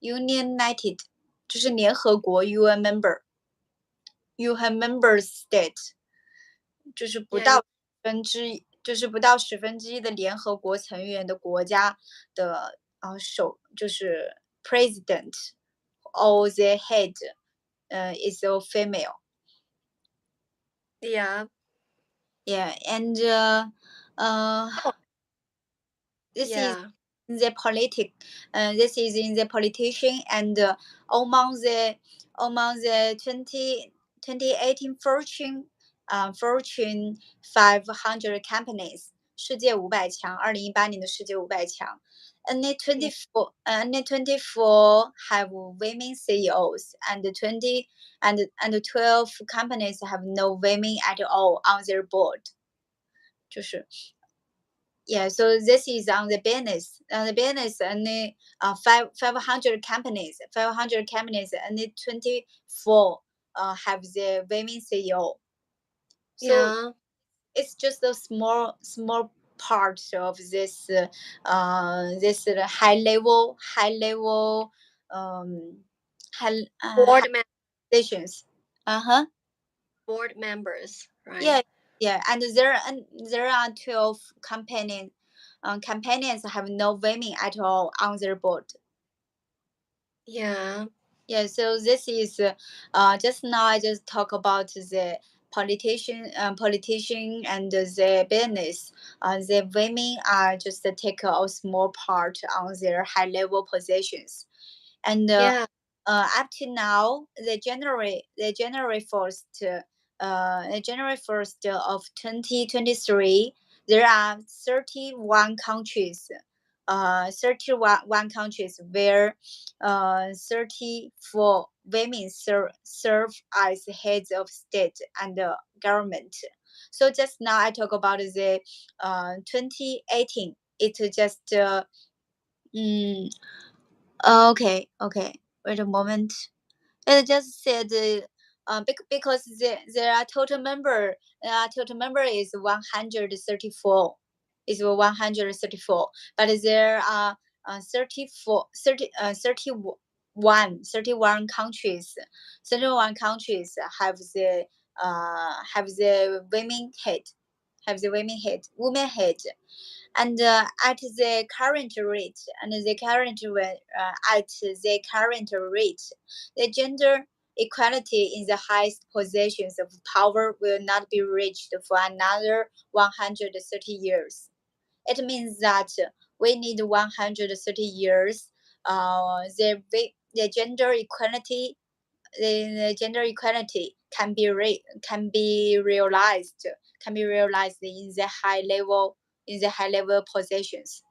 United 就是联合国 UN member state. 就是不 Yeah. 到10%的联合国成员的国家的就是 president or the head is a female. Yeah. Yeah, and uh, Oh, this is yeah. in the this is in the politician, and among the 2018 Fortune 500 companies, 世界500强，2018年的世界500强。Only Yeah. 24 have women CEOs, and 12 companies have no women at all on their board. 就是 yeah, so this is on the business. On the business, only 500 companies, only 24 have the women CEO. So Yeah. it's just a small part of this this um high Board mem- positions. Uh-huh. board members, Yeah, right? yeah, and there are 12 companies. Companions have no women at all on their board. Yeah. Yeah, so this is just now I just talk about the politician and the business. The women are just take a small part on their high level positions, and Yeah. up to now, the January 1st of 2023, there are 31 countries. 31 countries where 34 women serve as heads of state and government. So just now I talk about the 2018. It just mm, okay. Wait a moment. It just said because there are total member is 134, is 134, but there are 31 countries, 31 countries have the women head, and at the current rate, the gender equality in the highest positions of power will not be reached for another 130 years. It means that we need 130 years. The gender equality, the gender equality can be realized in the high level positions.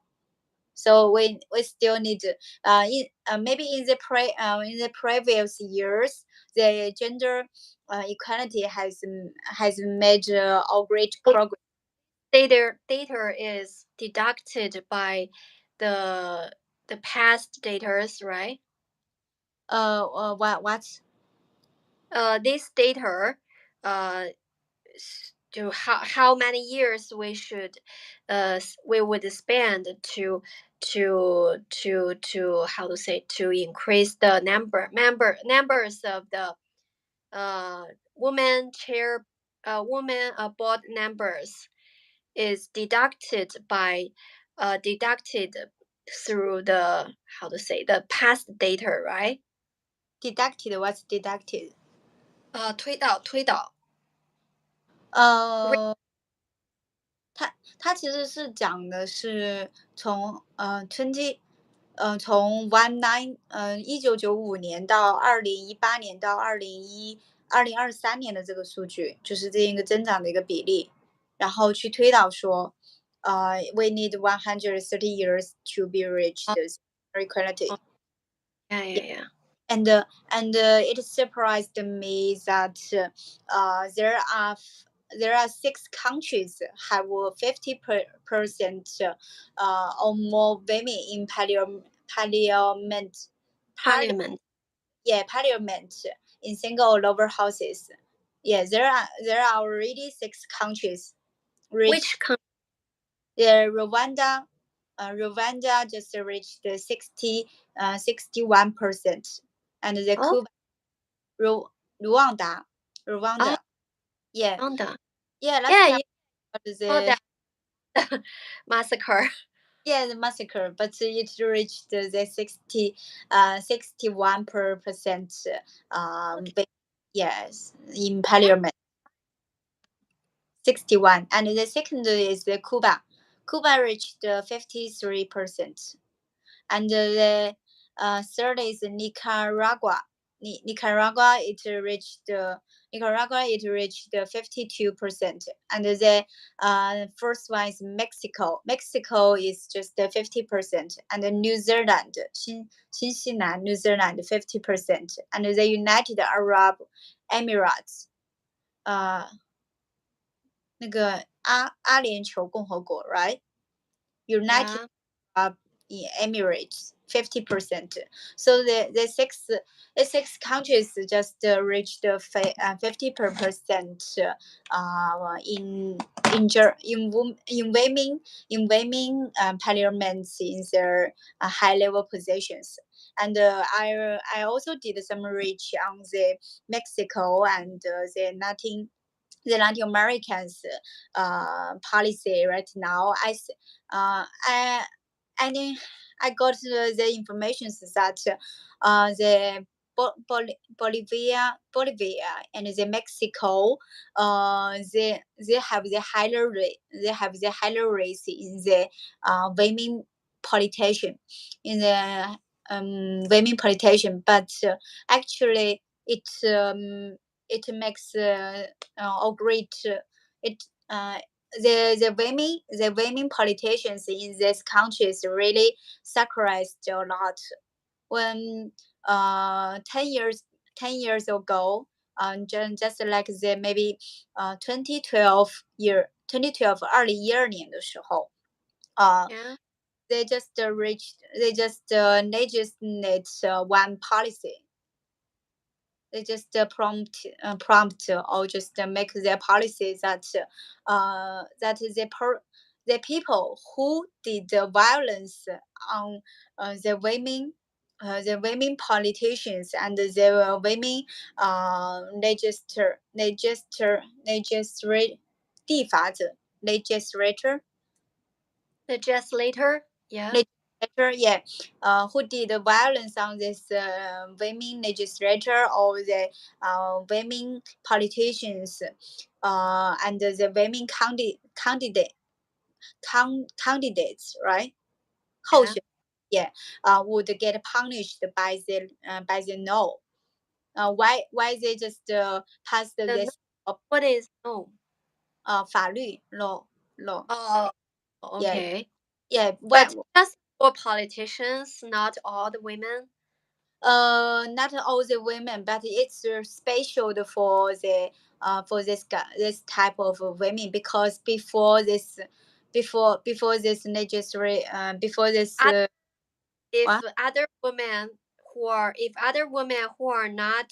So we still need maybe in the previous years the gender equality has made great So progress. data is deducted by the past datas, right? What? This data, uh, to how many years we should, we would spend to how to say, to increase the numbers of the uh woman chair, woman board members, is deducted through the, how to say, the past data, right? Deducted? What's deducted? 推导。呃，它其实是讲的是从从 1995年到2018年到2023年的这个数据，就是这一个增长的一个比例，然后去推导说，we need 130 years to be reached 哦 equality. 哦，yeah. It surprised me that there are 6 countries have 50% or more women in parliament. Parliament. Yeah, parliament in single or lower houses. Yeah, there are already 6 countries reached. Which country? Yeah, Rwanda just reached the 61%, and the Oh, Cuba, Ru- Rwanda, oh, Rwanda. Yeah, Rwanda. yeah. Last Yeah, time yeah. Oh, the that massacre. yeah the massacre, but it reached the 61 percent. Okay. Yes, in Yeah. parliament, 61, and the second is the Cuba. Cuba reached 53%. And the third is Nicaragua. Nicaragua, it reached Nicaragua it reached 52%, and the first one is Mexico. Mexico is just 50%, and New Zealand 新西兰 New Zealand 50%, and the United Arab Emirates 那个阿联酋共和国 right United Yeah. Emirates 50%. So the six countries just reached 50% in women parliaments in their high level positions. And I also did some research on the Mexico and the Latin Americans policy right now. Uh, I I mean, I got the information that the Bolivia and the Mexico, they have the higher rate. They have the higher rates in the women politician, in the women politician. But actually, it makes a great it. The women politicians in these countries really sacrificed a lot. When 10 years ago, just like the maybe 2012 2012 Yeah. they just legislate one policy. They just prompt or just make their policies that the people who did the violence on the women politicians and the women legislator Legislator. Yeah. legislator, yeah, who did the violence on this women legislator or the women politicians, and the women candidates, right? Yeah. 候选 yeah, would get punished by the law. Why they just passed The no, this what is no? 法律 law, Oh, yeah, okay. yeah. But Why just for politicians, not all the women. not all the women, but it's special for this type of women, because before this legislation before this Oth- If what other women if other women who are not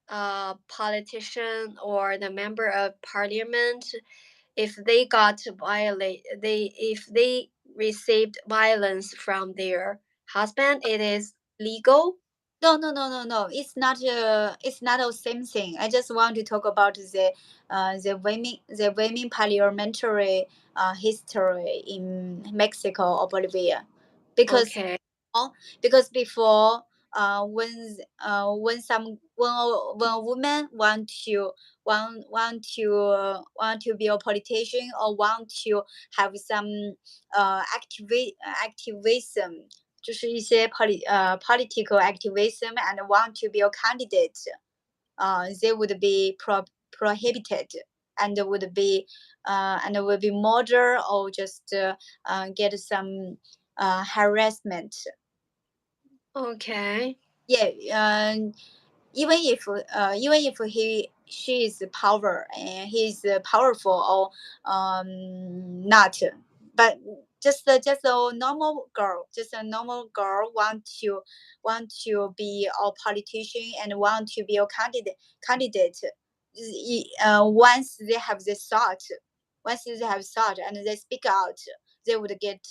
a politician or the member of parliament, if they got violate they if they received violence from their husband, it is legal. no, it's not the same thing. I just want to talk about the women parliamentary history in Mexico or Bolivia, because Okay. because before when a woman want to be a politician or want to have some activism, 就是一些 political activism and want to be a candidate, they would be prohibited, and would be murder or just get some harassment. Okay. Yeah, even if she is power and he's powerful or not, but just a normal girl, want to be a politician and want to be a candidate. Once they have thought and they speak out, they would get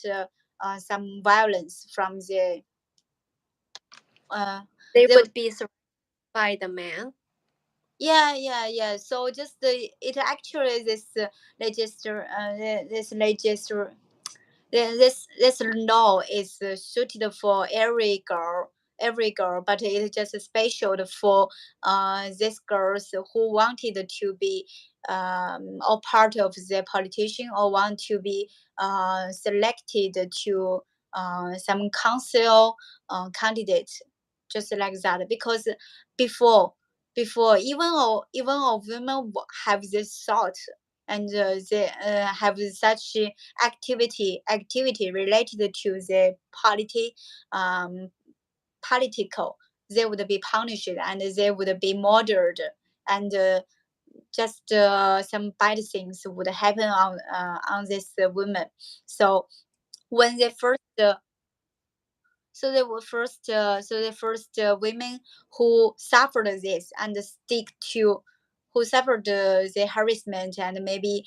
some violence from the uh, They they would would be surrounded by the man. yeah. So just it actually this legislature this law is suited for every girl, but it's just special for these girls who wanted to be a part of the politician or want to be selected to some council candidates, just like that. Because before before even women have this thought, and they have such activity related to the um, political, they would be punished and they would be murdered, and just some bad things would happen on this women. So when they first so they were first so the first women who suffered this and stick to who suffered the harassment and maybe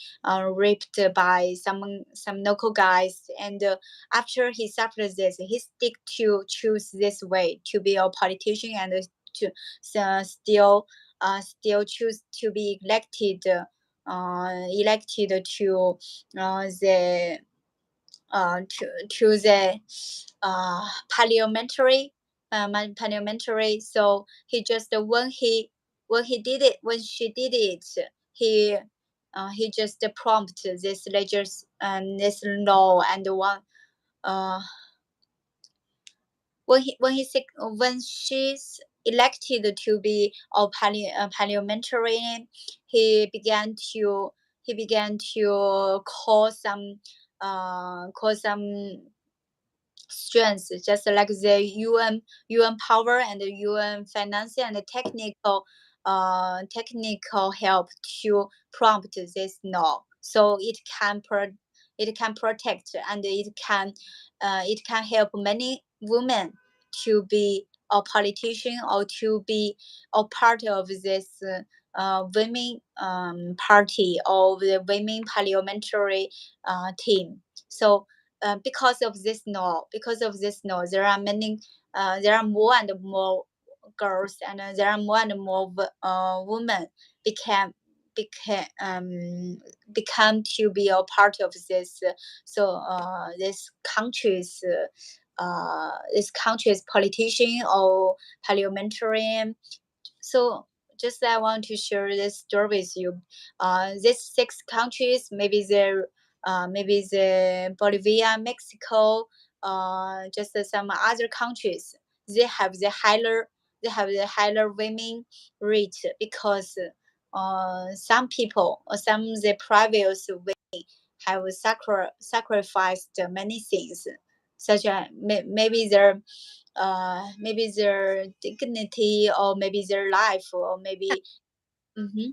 raped by some local guys, and after he suffered this he stick to choose this way to be a politician, and to still choose to be elected to the to the uh, parliamentary parliamentary. So he just when he did it when she did it, he he just prompt this this law, and one uh when she's elected to be a parliamentarian, he began to call some strengths, just like the UN power and the UN finance and the technical help to prompt this law, so it can protect, and it can help many women to be a politician or to be a part of this women party or the women parliamentary team. So because of this law, there are there are more and more girls, and there are more and more women became became become to be a part of this. This country's politician or parliamentarian. So just I want to share this story with you. These six countries, maybe the Bolivia, Mexico, just some other countries, they have the higher women rate, because some people or some the previous women have sacrificed many things, such as maybe their dignity, or maybe their life, or maybe. Mm-hmm.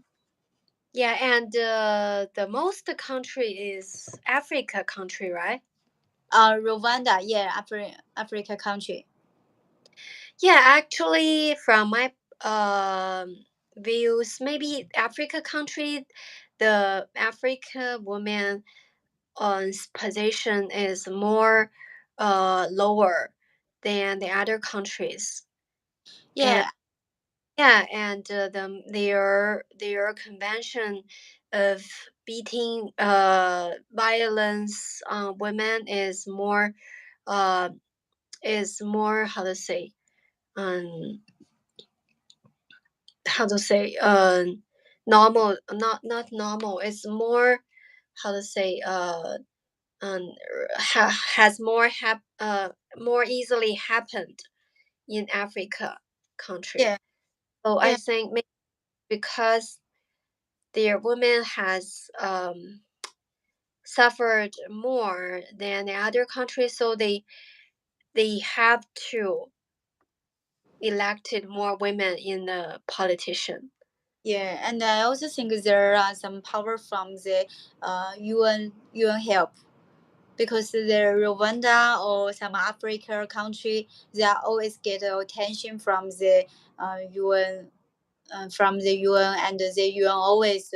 Yeah, and the most country is Africa country, right? Rwanda, yeah, Africa country. Yeah, actually, from my views, maybe Africa country, the Africa woman position is more lower than the other countries. And Yeah, yeah, and their convention of beating violence on women uh is more how to say um how to say normal, not normal, it's more how to say um has more easily happened in Africa country. yeah, So I yeah, think maybe because their women has suffered more than the other countries, so they have to elected more women in the politician. yeah. And I also think there are some power from the UN help, because the Rwanda or some Africa country, they are always get attention from the UN, and the UN always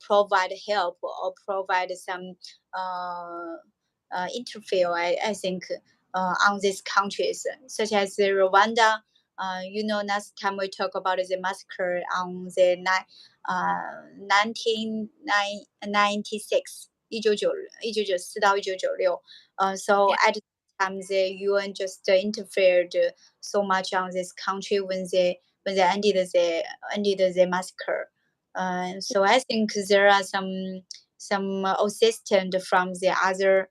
provide help or provide some uh, interfere, I think, on these countries, such as the Rwanda. Last time we talked about the massacre on the 1996,1994到1996. So Yeah, at the time, the UN just interfered so much on this country when they ended the massacre. So I think there are some assistance from the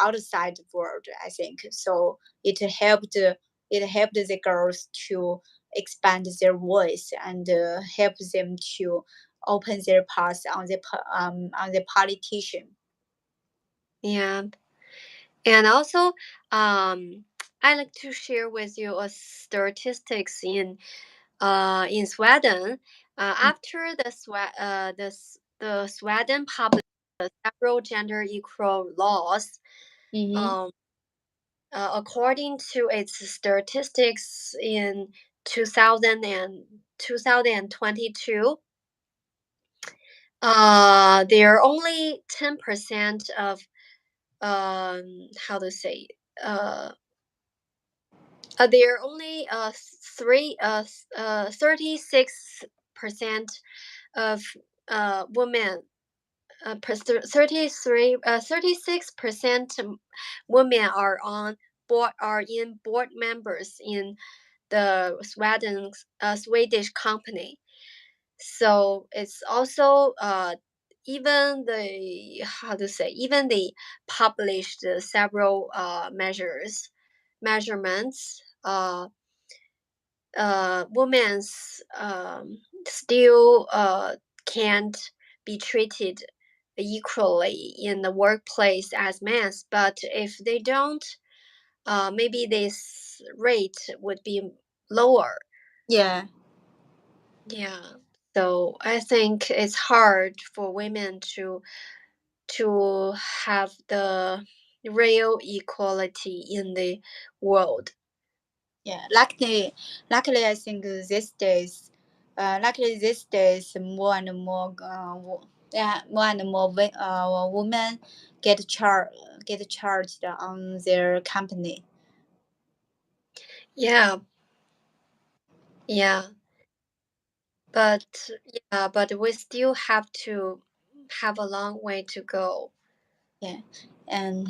outside world. I think so. It helped the girls to expand their voice and help them to open their path on the politician. Yeah. And also, I like to share with you a statistics in Sweden. After the Sweden published several gender equal laws, Mm-hmm. um, according to its statistics in 2000 and 2022, there are only 10% of how to say uh, there are only 36% of women 36% women are on board are in board members in the Swedish company. So it's also even the how to say even they published several measurements. Women's still can't be treated equally in the workplace as men's, but if they don't, maybe this rate would be lower. Yeah. Yeah. So I think it's hard for women to have the real equality in the world. Yeah, luckily, I think these days, more and more, yeah, more and more women get charged on their company. Yeah, yeah. But yeah, but we still have to have a long way to go. Yeah, and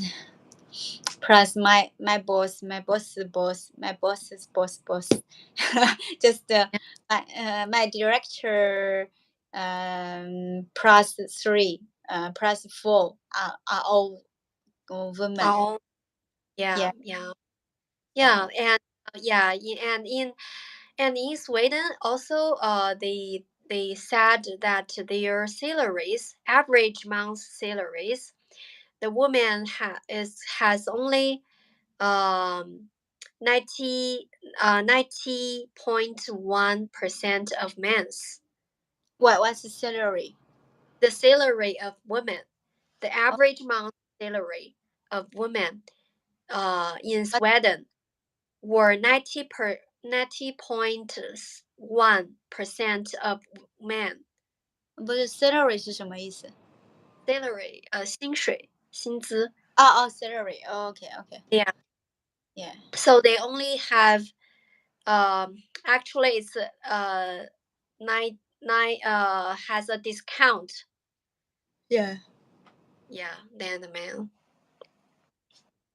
plus my boss's boss, just my director, plus three, plus four are all women. Oh, yeah, Yeah, yeah, yeah. yeah, and yeah, and in Sweden also, they said that their salaries, average month salaries, the woman has only um 90 90.1% of men's. What's the salary? The salary of women, the Oh, average month salary of women in but Sweden were 90.1% of men. 不是 salary 是什么意思？salary 薪水薪资。哦 salary. Oh, okay, okay. Yeah. Yeah, So they only have actually it's nine has a discount. yeah, Yeah, than the man.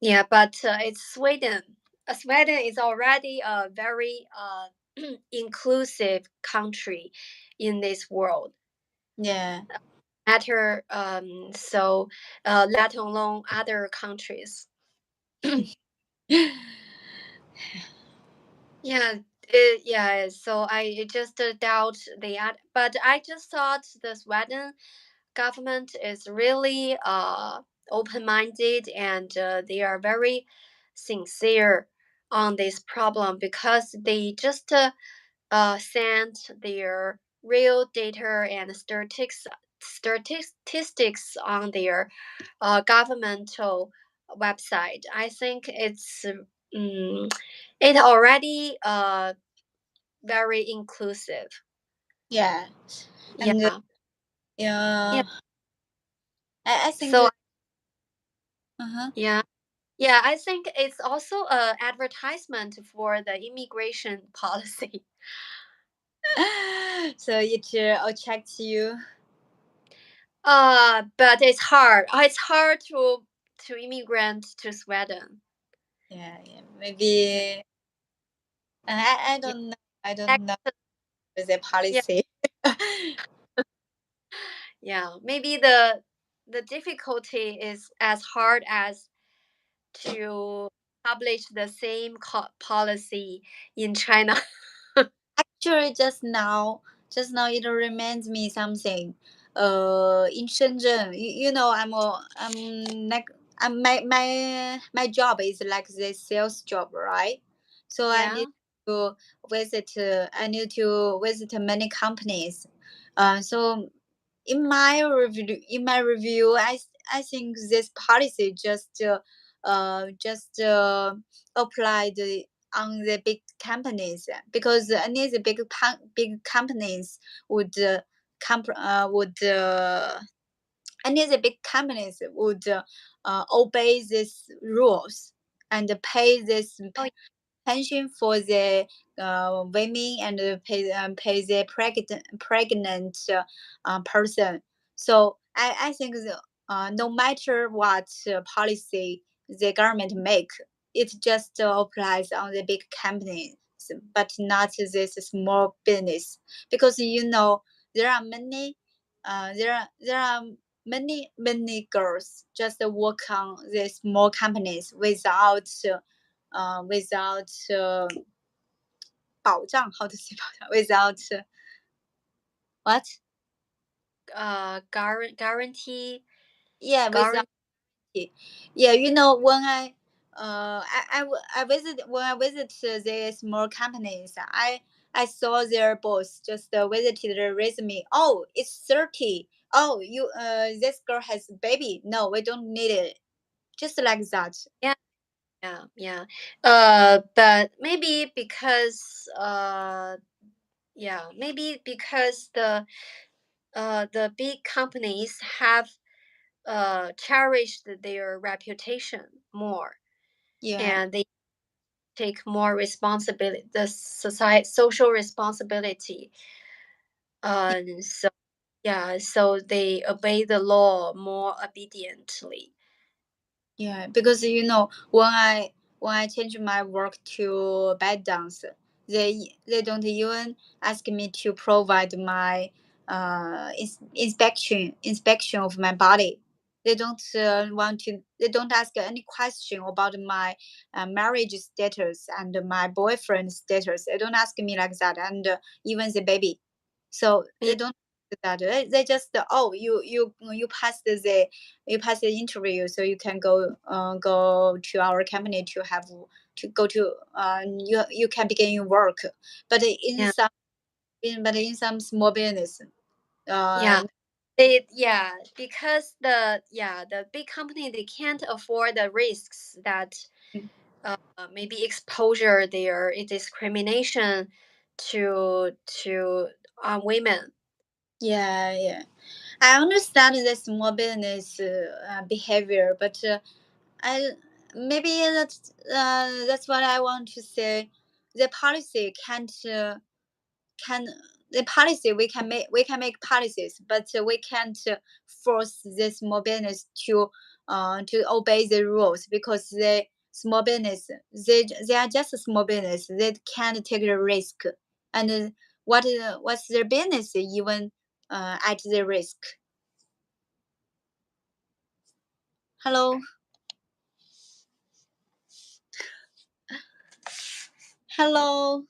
Yeah, but it's Sweden. Sweden is already a very inclusive country in this world. yeah. Matter so let alone other countries. Yeah, yeah. So I just doubt the but I just thought the Sweden government is really open-minded and they are very sincere on this problem because they just sent their real data and statistics on their governmental website. I think it already very inclusive. Yeah, and Yeah, yeah. yeah, I think. So Uh-huh. yeah, yeah. I think it's also a advertisement for the immigration policy. So it attracts you. But it's hard. It's hard to immigrant to Sweden. Yeah, yeah. Yeah, Maybe I yeah. don't know. I don't know Ex- the yeah, policy. yeah. Maybe the difficulty is as hard as to publish the same policy in China. Actually, just now it reminds me something. In Shenzhen, I'm like my job is like the sales job, right? So Yeah. I need to visit many companies. So in my review, I think this policy just applied on the big companies, because only the big companies would would only the big companies would obey these rules and pay this Oh, pension for the women, and pay the pregnant person. So I think no matter what policy the government make, it just applies on the big companies, but not this small business, because there are many there are many girls just work on these small companies without 保障, how to say 保障, without what? guarantee, Yeah, without. guarantee. Yeah, when I visit the small companies, I saw their boss just visited their resume. Oh, it's 30. Oh, this girl has a baby. No, we don't need it. Just like that. Yeah, yeah, yeah. But maybe because yeah, maybe because the big companies have cherished their reputation more, Yeah. and they take more responsibility, the society social responsibility. So yeah, so they obey the law more obediently. Yeah, because when I change my work to bed dance, they don't even ask me to provide my inspection of my body. They don't ask any question about my marriage status and my boyfriend status. They don't ask me like that, and even the baby. So Yeah, they don't do that. They just oh, you pass the interview, so you can go to our company to have to go to you can begin your work. But yeah, in some small business, uh yeah. They, yeah, because the big company, they can't afford the risks that maybe exposure their discrimination to women. yeah, yeah, I understand the small business behavior, but I maybe that's what I want to say. The policy can the policy we can make policies, but we can't force the small business to obey the rules, because the small business, they are just a small business, they can't take the risk, and what's their business even at the risk. Hello, hello.